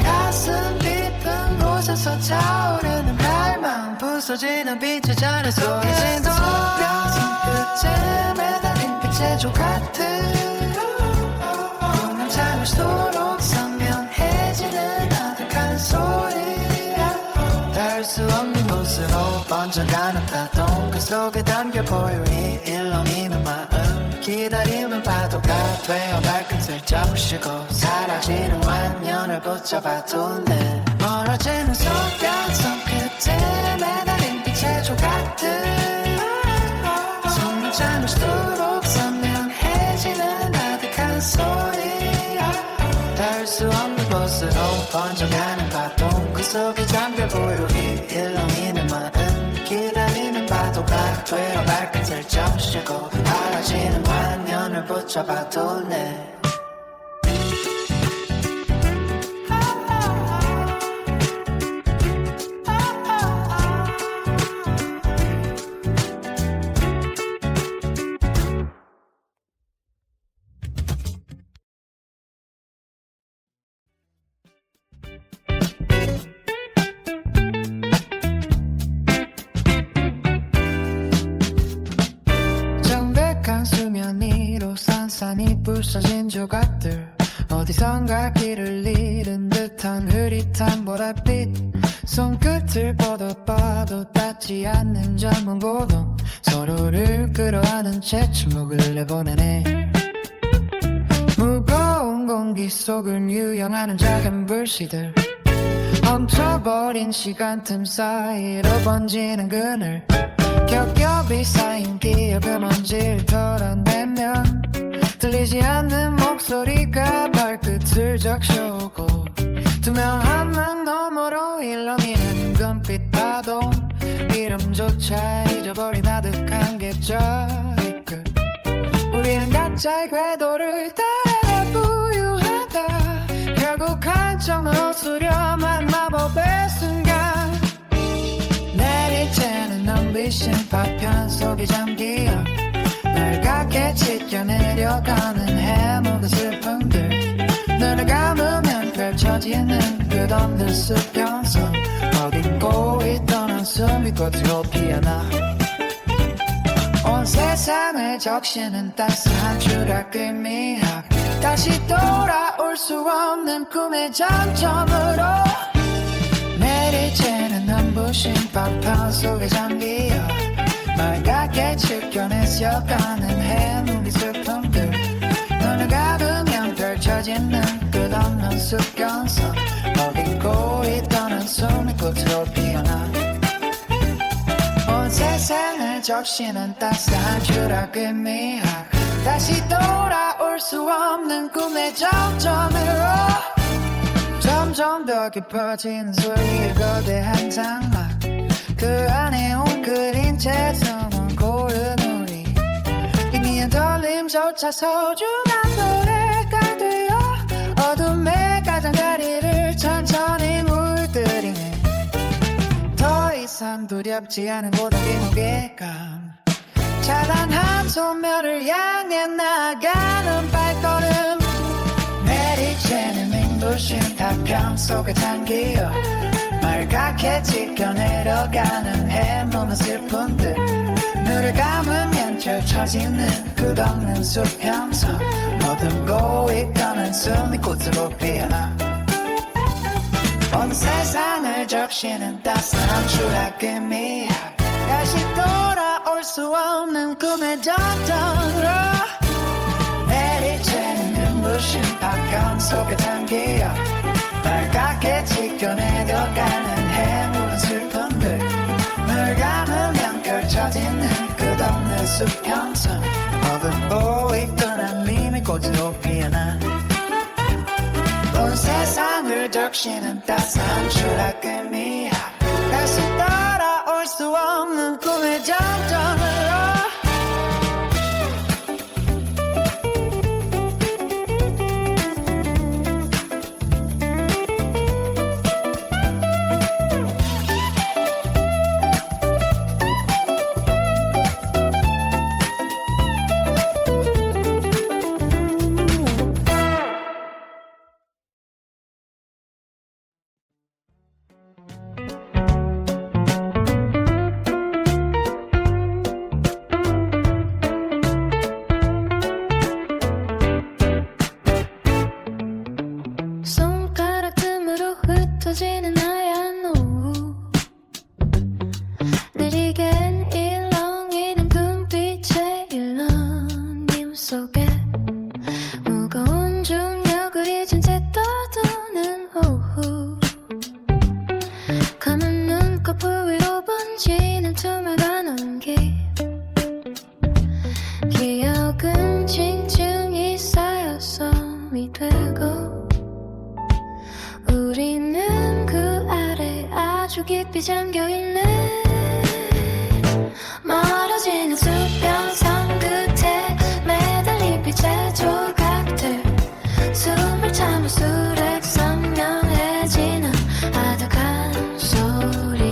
가슴 깊은 곳에서 차오르는 갈망 부서지는 빛의 잔에 소리진 수평선 끝에 매달린 빛의 조각들 참을수록 선명해지는 아득한 소리 닿을 수 없는 곳으로 번져가는 파도 그 속에 담겨 보여 이 일렁이는 마음 기다림은 파도가 되어 발끝을 적시고 사라지는 완연을 붙잡아두네 멀어지는 속간성 끝에 매달린 빛의 조각들 숨을 참을수록 선명해지는 아득한 소리 닿을 수 없는 곳으로 번져가는 파도 그 속에 잠겨 보여 이 일렁이는 마음 기다리는 파도가 되어 발끝을 적시고 사라지는 환연을 붙잡아두네 수면 위로 산산이 부서진 조각들 어디선가 길을 잃은 듯한 흐릿한 보랏빛 손끝을 뻗어봐도 닿지 않는 젊은 고동 서로를 끌어안은 채 침묵을 내보내네 무거운 공기 속을 유영하는 작은 불씨들 멈춰버린 시간 틈 사이로 번지는 그늘 겹겹이 쌓인 기억의 먼지를 털어내면 들리지 않는 목소리가 발끝을 적셔오고 투명한 문 너머로 일렁이는 금빛 파도 이름조차 잊어버린 아득한 계절의 끝 우리는 각자의 궤도를 따라 부유하다 결국 한정으로 수렴한 마법의 순간 내리쬐는 눈부신 파편 속에 잠기어 빨갛게 찢겨내려가는 해묵은 슬픔들 눈을 감으면 펼쳐지는 끝없는 수평선 어딘고 있던 한숨이 꽃으로 피어나 온 세상을 적시는 따스한 추락의 미학 다시 돌아올 수 없는 꿈의 장점으로 내리쬐는 눈부신 파편 속에 잠기어 빨갛게 찢겨내려가는 해묵은 슬픔들 눈을 감으면 펼쳐지는 끝없는 수평선 어딘고 있던 한숨이 꽃으로 피어나 온 세상을 적시는 따스한 추락의 미학 다시 돌아올 수 없는 꿈의 정점으로 점점 더 깊어지는 소리의 거대한 장막 그 안에 웅크린 채 숨은 고른 우리 희미한 떨림조차 소중한 노래가 되어 어둠의 가장자리를 천천히 물들이네 더 이상 두렵지 않은 고독의 무게감 차단한 소멸을 향해 나가는 발걸음 내리쬐는 눈부신 파편 속에 잠기어 빨갛게 찢겨내려가는 해묵은 슬픔들 눈을 감으면 펼쳐지는 끝없는 수평선 머금고 있던 숨이 꽃으로 피어나 온 세상을 적시는 따스한 추락의 미학 다시 돌아올 수 없는 꿈의 전통으로 내리쬐는 눈부신 박강 속에 담겨 빨갛게 지켜내려가는 해물은 슬픔들 널 감으면 펼쳐지는 끝없는 수평선 머금고 있던 한림의 꽃으로 피어나 온 세상을 적시는 따스한 추락의 미학 다시 돌아올 수 없는 꿈의 전통으로 손가락 틈으로 흩어지는 하얀 오후 느리겐 일렁이는 금빛의 일렁임 속에 무거운 중력을 잊은 채 떠도는 오후 감은 눈꺼풀 위로 번지는 투명한 온기 기억은 징증이 쌓여서 미되고 우리는 그 아래 아주 깊이 잠겨있네 멀어지는 수평선 끝에 매달린 빛의 조각들 숨을 참을수록 선명해지는 아득한 소리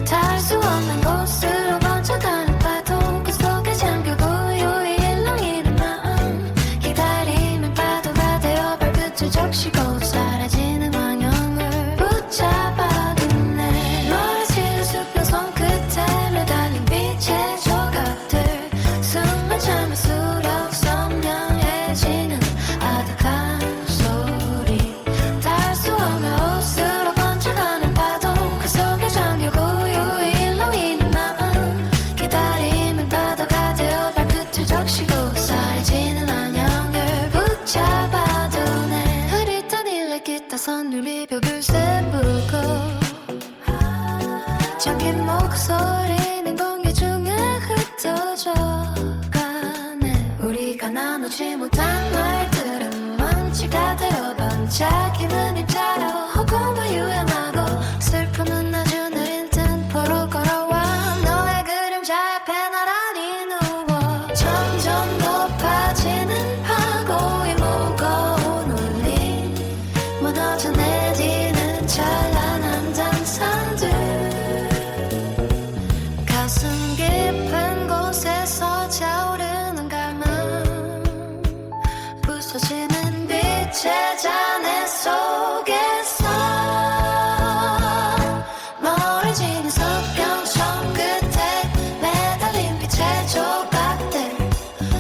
닿을 수 없는 곳으로 번져가는 파도 그 속에 잠겨 고요히 일렁이는 마음 기다림은 파도가 되어 발끝을 적시고 사라지는 환영을 붙잡아두네 멀어지는 수평선 끝에 매달린 빛의 조각들 숨을 참을수록 선명해지는 아득한 소리 닿을 수 없는 옷으로 번져가는 파도 그 속에 잠겨 고요히 일렁이는 마음 기다림은 파도가 되어 발끝을 적시고 사라지는 환영을 붙잡아두네 흐릿한 일렉 기타 선율 비벼 불새 부르고 잠긴 목소리는 공기 중에 흩어져 가네 우리가 나누지 못한 말들은 먼지가 되어 번쩍이는 입자로 허공을 유연하고 슬픔은 아주 느린 템포로 걸어와 너의 그림자 앞에 나란히 누워 점점 높아지는 파고의 무거운 울림 무너져 내리는 찬란한 단상들 가슴 깊은 곳에서 차오르는 갈망 부서지는 빛의 잔해 속에서 멀어지는 서평선 끝에 매달린 빛의 조각들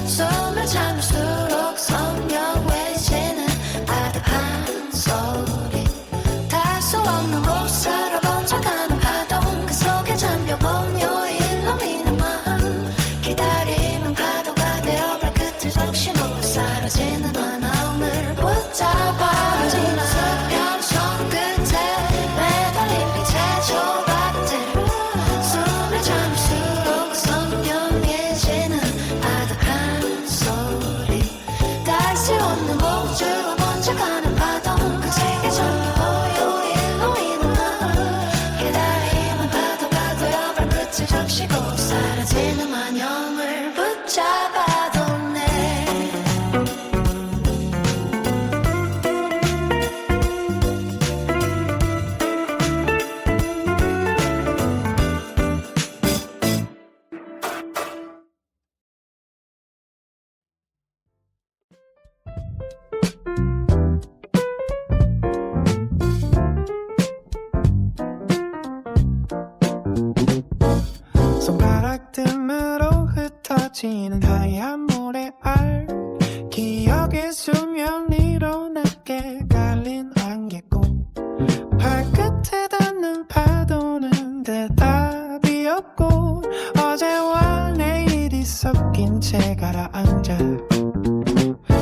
숨을 참을수록 선명해지는 아득한 소리 닿을 수 없는 곳으로 번져가는 파도 그 속에 잠겨 고요히 일렁이는 마음 기다림은 파도가 되어 발끝을 적시고 사라지는 환영을 붙잡아 멀어지는 수평선 끝에 매달린 빛의 조각들 숨을 참을수록 선명해지는 아득한 소리 닿을 수 없는 곳으로 번져가는 파도 그 세계 잠겨 고요히 일렁이는 마음 기다림은 파도가 되어 발끝을 적시고 사라지는 환영을 붙잡아뒀네 손가락 틈으로 흩어져 쏟아지는 하얀 모래알 기억의 수면 위로 낮게 깔린 안개꽃 발끝에 닿는 파도는 대답이 없고 어제와 내일이 섞인 채 가라앉아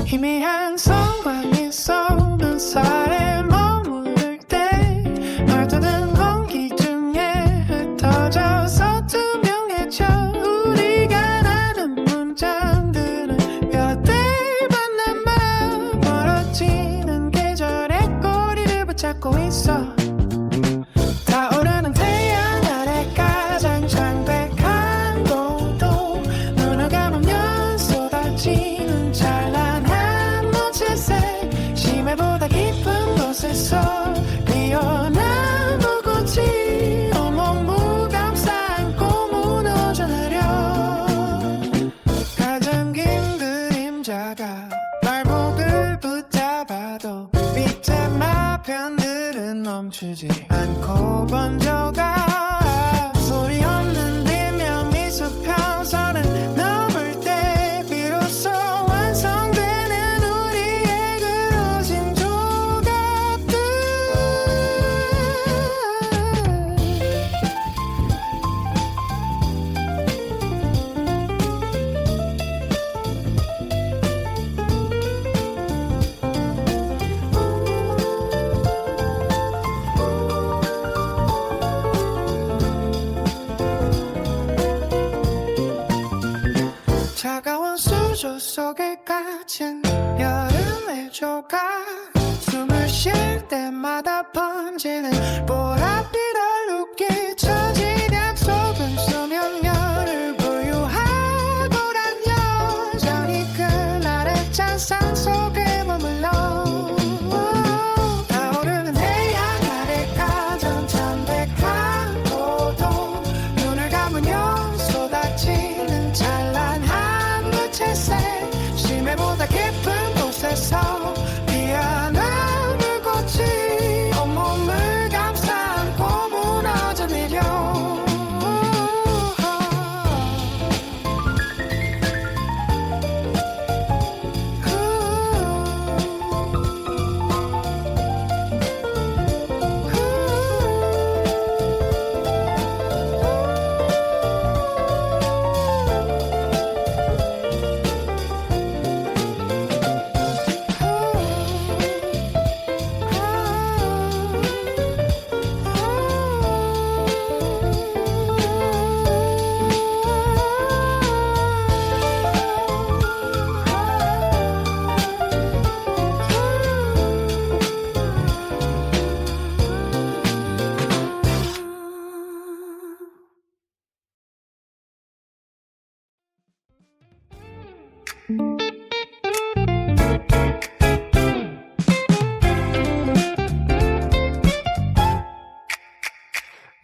희미한 성광이 쏘는 살에 머무를 때 널떠든 공기 중에 흩어져서 투명해져 우리가 나눈 문장들은 몇 대 만남아 멀어지는 계절의 꼬리를 붙잡고 있어 타오르는 태양 아래 가장 창백한 고도 눈을 감으면 쏟아지는 찬란한 무채색 심해보다 깊은 곳에서 피어난 불꽃이 온몸 무감싸 안고 무너져 내려 가장 긴 그림자가 발목을 붙잡아도 밑에 편들은 멈추지 않고 번져가 소리 없는 비명 미소 평선을 넘을 때 비로소 완성되는 우리의 그려진 조각들 차가운 수조 속에 갇힌 여름의 조각 숨을 쉴 때마다 번지는 보랏빛 얼룩이 처진 약속은 수면 열을 부유하고란 여전히 그날의 찬상 속에 머물러 타오르는 태양 아래 가장 창백한 고도 눈을 감으면 쏟아지는 찬란한 무채색 심해보다 깊은 곳에서 피어난 불꽃이 온몸을 감싸 안고 무너져 내려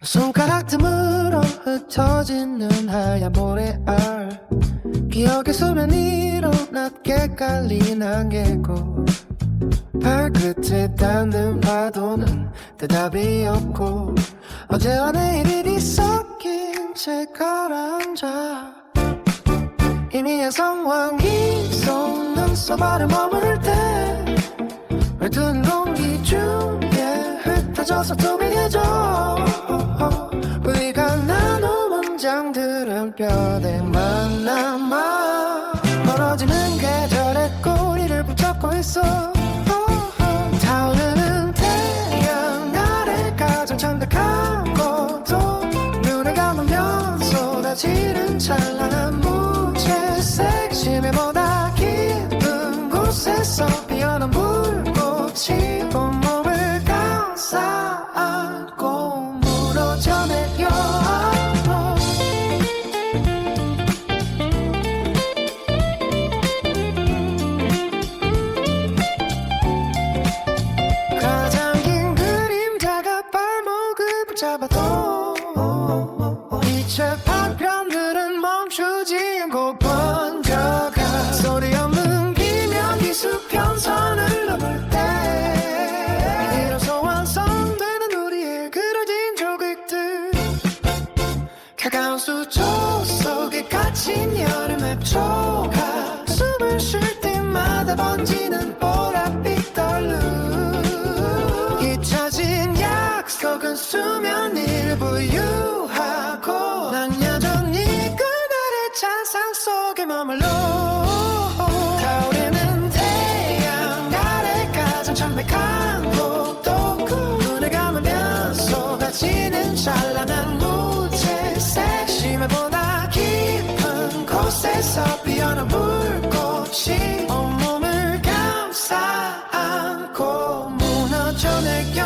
손가락 틈으로 흩어지는 하얀 모래알 기억의 수면 위로 낮게 깔린 안개고 발끝에 닿는 파도는 대답이 없고 어제와 내일이 섞인 채 가라앉아 희미한 상황이 쏟는 서발에 머무를 때 외투는 공기 중에 흩어져서 투명해져 우리가 나눈 문장들은 뼈대만 남아 멀어지는 계절의 꼬리를 붙잡고 있어 타오르는 태양 아래 가장 창백한 고도 눈을 감으면 쏟아지는 찬란한 무채색 심해보다 깊은 곳에서 피어난 불꽃이 온몸을 감싸 안고 무너져 내려 가장 긴 그림자가 발목을 붙잡아도 이제 파편들은 멈추지 않고 번져가 소리 없는 기명이 수평선을 넘을 때 비로소 완성되는 우리의 그려진 조각들 차가운 수조 속에 갇힌 여름의 초가 숨을 쉴 때마다 번지는 보랏빛 얼룩 잊혀진 약속은 수면 일부 유하고 난 여전히 그날의 찬상 속에 머물러 타오르는 태양 아래 가장 창백한 곳도 눈을 감으면 쏟아지는 찬란한 무채색 심해보다 깊은 곳에서 피어난 불꽃이 온몸을 감싸 안고 무너져 내겨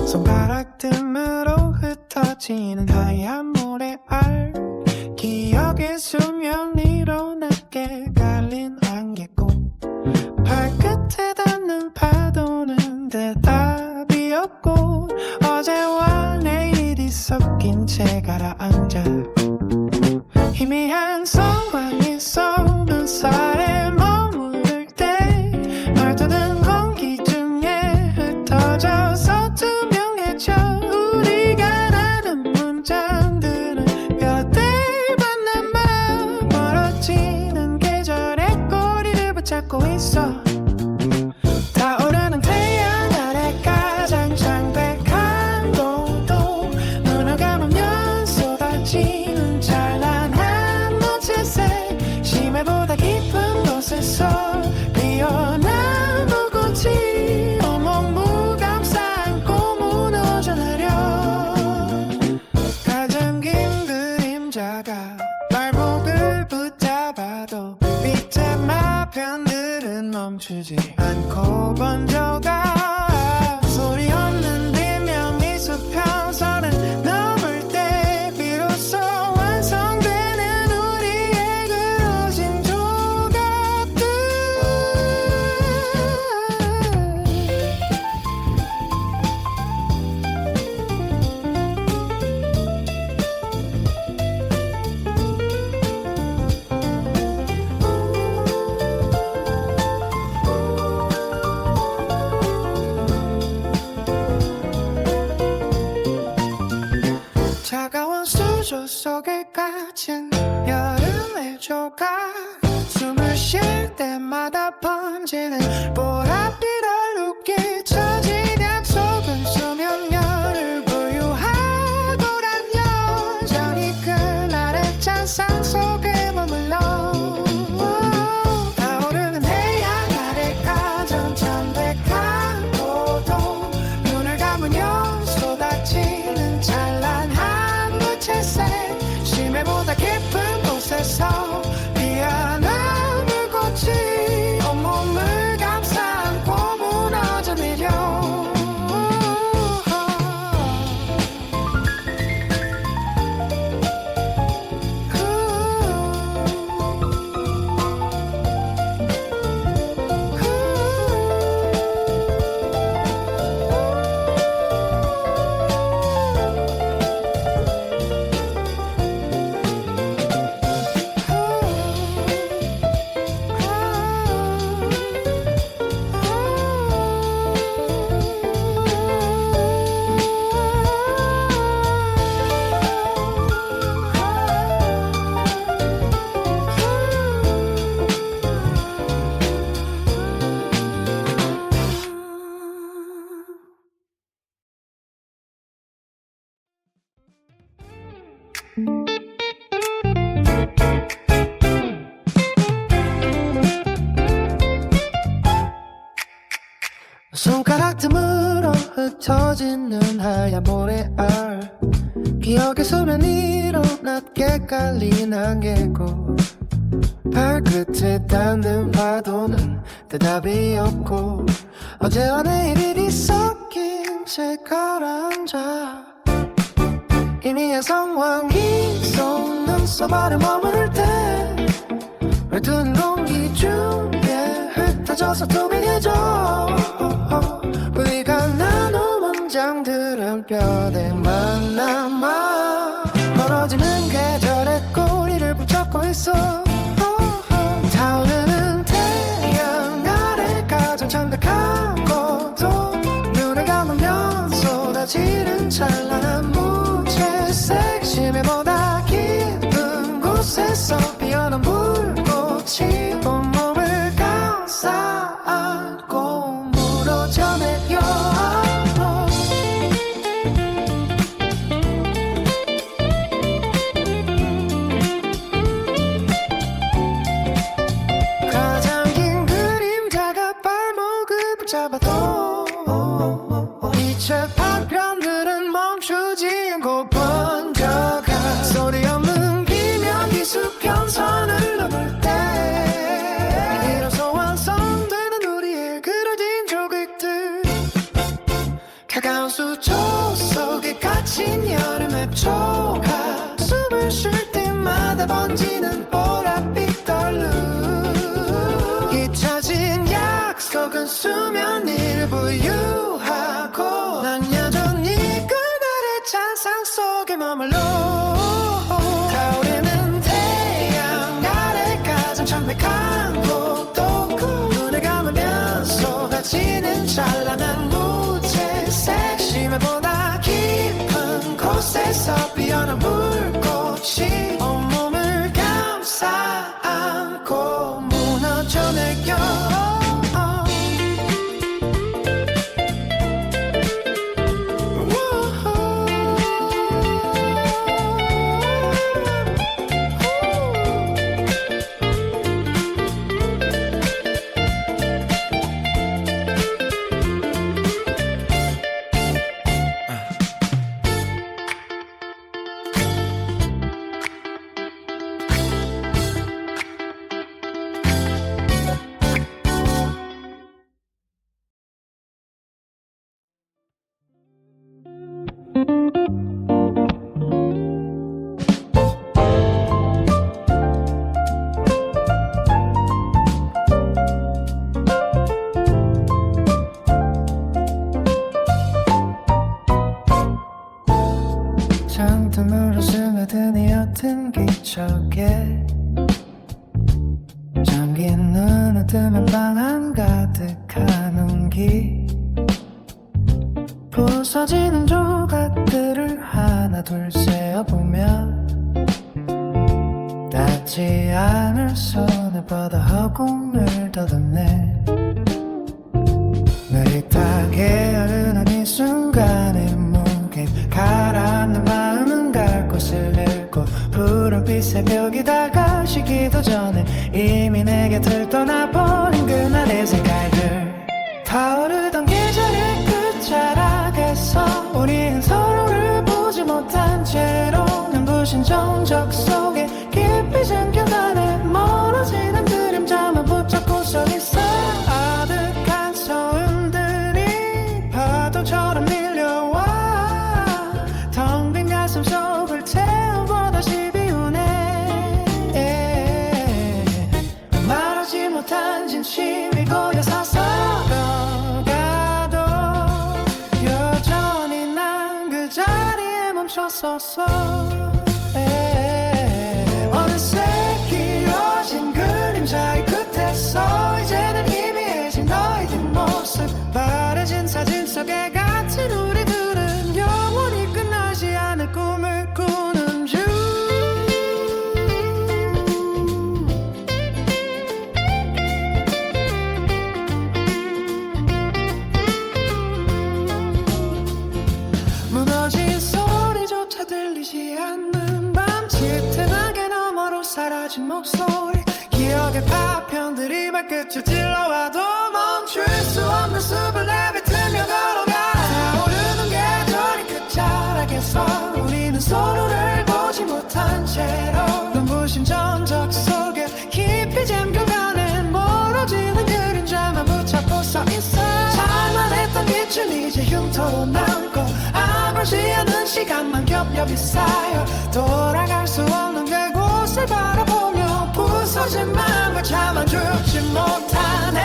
손가락 틈으로 흩어지는 하얀 모래알 기억의 수면 위로 낮게 깔린 안개꽃 발끝에 닿는 파도는 대답이 없고 어제와 내일이 섞인 채 가라앉아 희미한 성광이 쏘는 살에 머무를 때 널떠든 공기 중에 흩어져서 투명해져 우리가 나눈 문장들은 뼈대 받는 맘 멀어지는 계절의 꼬리를 붙잡고 있어 타오르는 태양 아래 가장 창백한 곳도 눈을 감으면 쏟아지는 찬란한 무채색 심해보다 깊은 곳에서 피어난 불꽃이 온몸 무감싸 안고 무너져 내려 가장 긴 그림자가 발목을 붙잡아도 밑에 마편들은 멈추지 않고 번져가 소리 없는 비명이 수평선을 넘을 때 비로소 완성되는 우리의 그려진 조각들 차가운 수조 속에 갇힌 여름의 조각 숨을 쉴 때마다 번지는 보랏빛 얼룩이 잊혀진 약속은 수면열을 부유하고 난 여전히 그날의 찬상 속에 머물러 타오르는 태양 아래 가장 창백한 고도 눈을 감으면 쏟아지는 찬란한 무채색 심해보다 깊은 곳에서 피어난 불꽃이 온몸을 감싸 안고 무너져 내려 멀어진 눈 하얀 모래알 기억의 수면 위로 낮게 깔린 안개고 발끝에 닿는 파도는 대답이 없고 어제와 내일이 섞인 채 가라앉아 이미의 상황이 속 눈썹 아래 머무를 때 외투는 공기 중에 흩어져서 투명해져 우리가 나눈 문장들은 뼈대만 남아 멀어지는 계절의 꼬리를 붙잡고 있어 타오르는 태양 아래 가장 창백하고도 눈을 감으면 쏟아지는 찬란한 무채색 심해보다 깊은 곳에서 피어난 불꽃이 온몸을 감싸 안고 무너져 내려 가장 긴 그림자가 발목을 붙잡아도 이체 파편들은 멈추지 않고 번져가 소리 없는 비명 기수평선을 넘을 때 이로써 완성되는 우리의 그려진 조각들 차가운 수초 속에 갇힌 여름의 초가 숨을 쉴 때마다 번지는 보랏빛 떨루 잊혀진 약속은 수면 일부 유하고 난 여전히 그날의 찬상 속에 머물러 타오르는 태양 아래 가장 창백한 곳도 눈을 감으면 쏟아지는 찬란한 무채색 심해보다 깊은 곳에서 피어난 불꽃이 온몸을 감싸 안고 무너져 내려 장등으로 스며든 이 옅은 기척에 잠긴 눈을 뜨면 방 한가득한 온기 부서지는 조각들을 하나 둘 세어보면 닿지 않을 손을 뻗어 허공을 더듬네 느릿하게 어른한 이 순간의 무게 가라앉는 마음은 갈 곳을 잃고 푸른빛 새벽이 다가시기도 전에 이미 내 곁을 떠나버린 그날의 색깔들 타오르던 계절의 끝자락에서 우린 서로를 보지 못한 채로 눈부신 정적 속에 깊이 잠겨가네 멀어지는 그림자만 붙잡고 서 있어 아득한 소음들이 파도처럼 밀려와 텅 빈 가슴 속을 태우고 다시 비우네 말하지 못한 진심이 고여서 썩어가도 여전히 난 그 자리에 멈춰섰어 어느새 길어진 그림자의 끝에서 이제는 희미해진 너의 뒷모습 바래진 사진 속에 갇힌 우리들은 영원히 끝나지 않을 꿈을 꾸는 중 무너진 소리조차 들리지 않는 밤 짙은하게 너머로 사라진 목소리 기억의 파편들이 발끝을 찔러와도 멈출 수 없는 숲을 내뱉으며 걸어가 타오르는 시작했어. 우리는 서로를 보지 못한 채로 눈부신 전적 속에 깊이 잠겨가는 멀어지는 그림자만 붙잡고 서 있어. 살만했던 빛은 이제 흉터로 남고 아무렇지 않은 시간만 겹겹이 쌓여 돌아갈 수 없는 그곳을 바라보며 부서진 마음을 참아주지 못하네.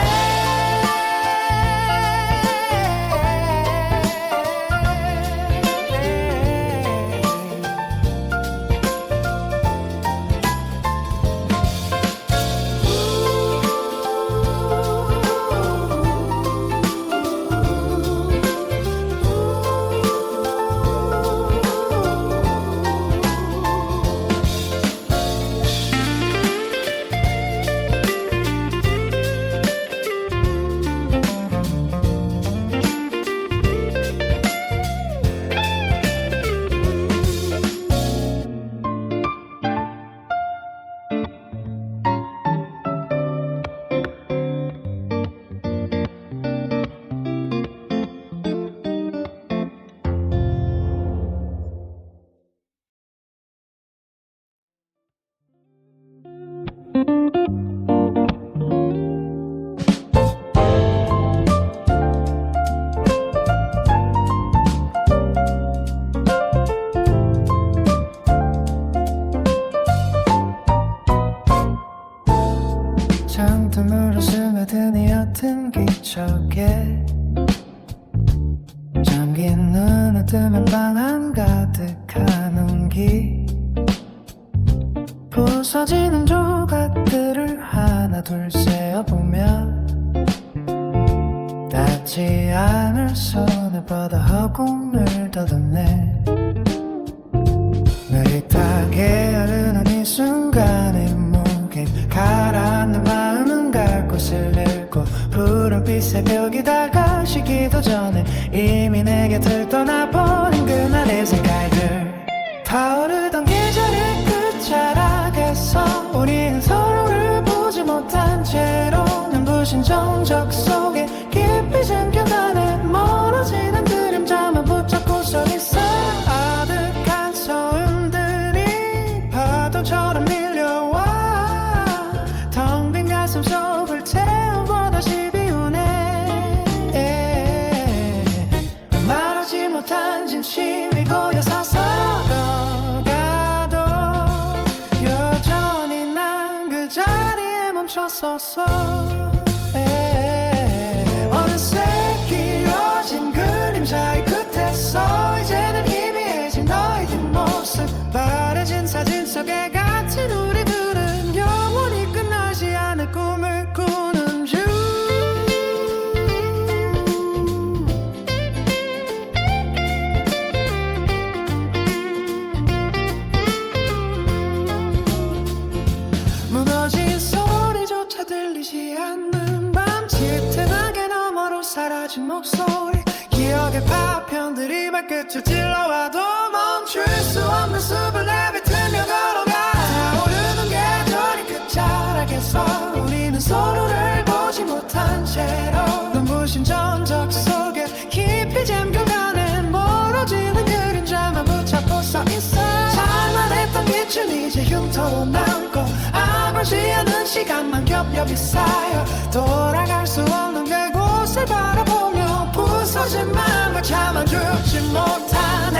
장등으로 스며든 이 옅은 기척에 잠긴 눈을 뜨면 방 한가득한 온기 부서지는 조각들을 하나 둘 세어보며 닿지 않을 손을 뻗어 허공을 더듬네. 느릿하게 흐르는 이 순간의 무게 가라앉는 마음은 갈 곳을 잃고 푸른빛 새벽이 다가시기도 전에 이미 내 곁을 떠나버린 그날의 색깔들 타오르던 계절의 끝자락에서 우리는 서로를 보지 못한 채로 눈부신 정적 속에 깊이 잠겨가는 멀어지는 그림자만 붙잡고 서 있어. 아득한 소음들이 파도처럼 밀려와 텅 빈 가슴 속을 채우고 다시 비우네. 말하지 못한 진심이 고여서서 가도 여전히 난 그 자리에 멈춰섰어. 어느새 길어진 그림자의 끝에서 이제는 희미해진 너의 뒷모습 바래진 사진 속에 갇힌 우리들은 영원히 끝나지 않을 꿈을 꾸는 중. 무너진 소리조차 들리지 않는 밤 짙은하게 너머로 사라진 목소리 기억의 파편들이 발끝을 찔러와도 멈출 수 없는 숲을 내뱉으며 걸어가. 타오르는 계절이 끝자락에서 우리는 서로를 보지 못한 채로 눈부신 전적 속에 깊이 잠겨가는 멀어지는 그림자만 붙잡고 서 있어. 살만했던 빛은 이제 흉터로 남고 아무렇지 않은 시간만 겹겹이 쌓여 돌아갈 수 없는 그곳을 바라보며 부서진 마음을 참아주지 못하네.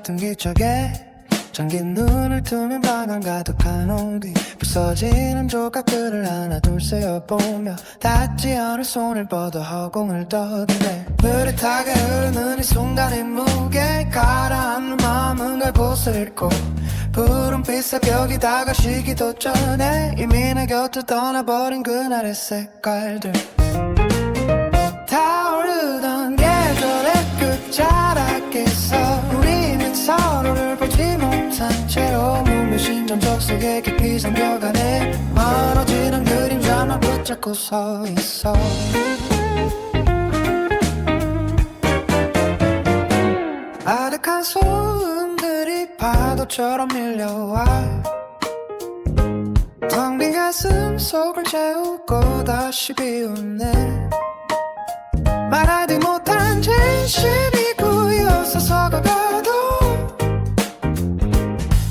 얕은 기척에 잠긴 눈을 뜨면 바람 가득한 온기 부서지는 조각들을 하나 둘 세어보며 닿지 않을 손을 뻗어 허공을 떠드네 느릿하게 흐르는 이 순간의 무게 가라앉는 마음은 갈 곳을 잃고 푸른빛 새벽이 다가시기도 전에 이미 내 곁을 떠나버린 그날의 색깔들 타오르던 계절의 끝자락에서 우리는 서로를 보지 못한 채로 무명심장 적색에 깊이 잠겨가네 멀어지는 그림자만 붙잡고 서 있어 아득한 소음들이 파도처럼 밀려와 텅 빈 가슴 속을 채우고 다시 비우네 말하지 못한 진심이 고여서 서가도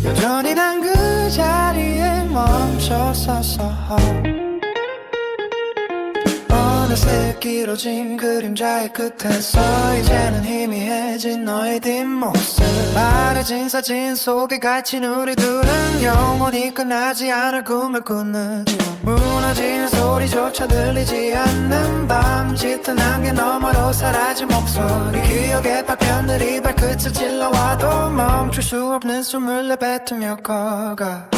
여전히 난 그 자리에 멈춰서서 어느새 길어진 그림자의 끝에서 이제는 희미해진 너의 뒷모습 바래진 사진 속에 갇힌 우리 둘은 영원히 끝나지 않을 꿈을 꾸는 무너지는 소리조차 들리지 않는 밤 짙은 안개 너머로 사라진 목소리 기억의 파편들이 발끝을 찔러와도 멈출 수 없는 숨을 내뱉으며 걸어가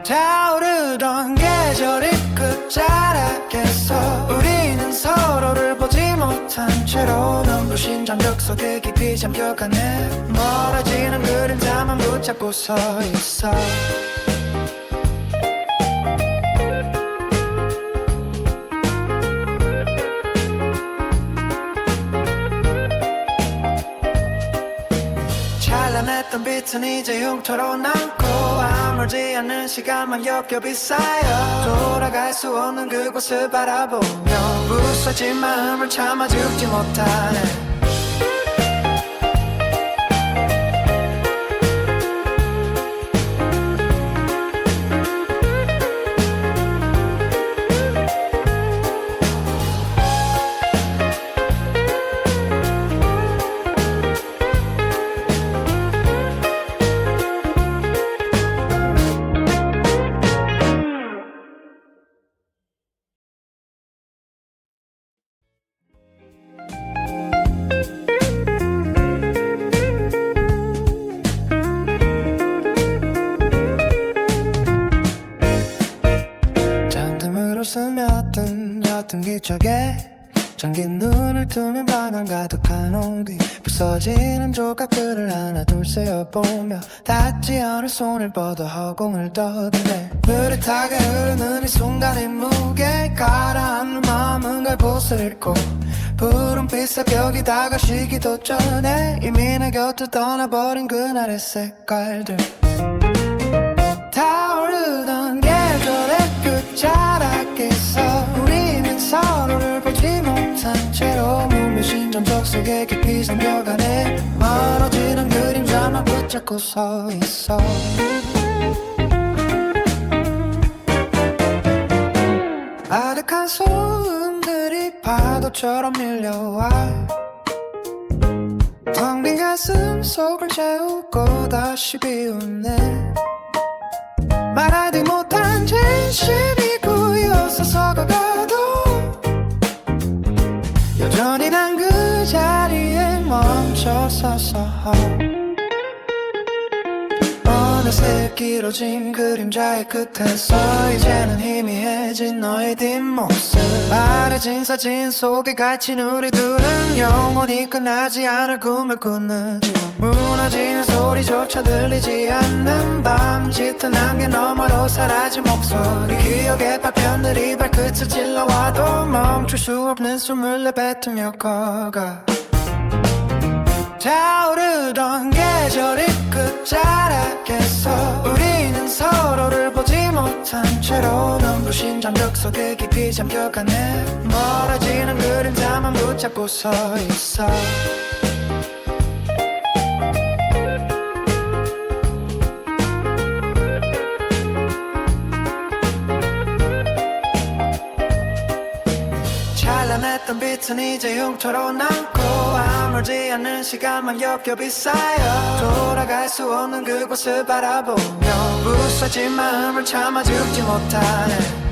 타오르던 계절의 끝자락에서 우리는 서로를 보지 못한 채로 눈부신 장벽 속에 깊이 잠겨가네 멀어지는 그림자만 붙잡고 서 있어 찬란했던 빛은 이제 흉터로 남고 아물지 않는 시간만 겹겹이 쌓여 돌아갈 수 없는 그곳을 바라보며 부서진 마음을 참아 죽지 못하네 스며든 옅은 기척에 잠긴 눈을 뜨면 바람 가득한 온기 부서지는 조각들을 하나 둘 세어보며 닿지 않을 손을 뻗어 허공을 떠드네 느릿하게 흐르는 이 순간의 무게 가라앉는 마음은 갈 곳을 잃고 푸른빛 새벽이 다가시기도 전에 이미 내 곁을 떠나버린 그날의 색깔들 타오르던 계절의 끝자락에서 우리는 서로를 보지 못한 채로 무명심장 적색에 깊이 잠겨가네 멀어지는 그림자만 붙잡고 서 있어 아득한 소음들이 파도처럼 밀려와 텅 빈 가슴 속을 채우고 다시 비우네 말하지 못한 진심이 고여서 서가도 여전히 난 그 자리에 멈춰서서 어느새 길어진 그림자의 끝에서 이제는 희미해진 너의 뒷모습 바래진 사진 속에 갇힌 우리 둘은 영원히 끝나지 않을 꿈을 꾸는 무너지는 소리조차 들리지 않는 밤 짙은 안개 너머로 사라진 목소리 기억의 파편들이 발끝을 찔러와도 멈출 수 없는 숨을 내뱉으며 걸어가 타오르던 계절의 끝자락에서 우리는 서로를 보지 못한 채로 눈부신 장벽 속에 깊이 잠겨가네 멀어지는 그림자만 붙잡고 서 있어 찬란했던 했던 빛은 이제 흉터로 남고 아물지 않는 시간만 겹겹이 쌓여 돌아갈 수 없는 그곳을 바라보며 부서진 마음을 참아 죽지 못하네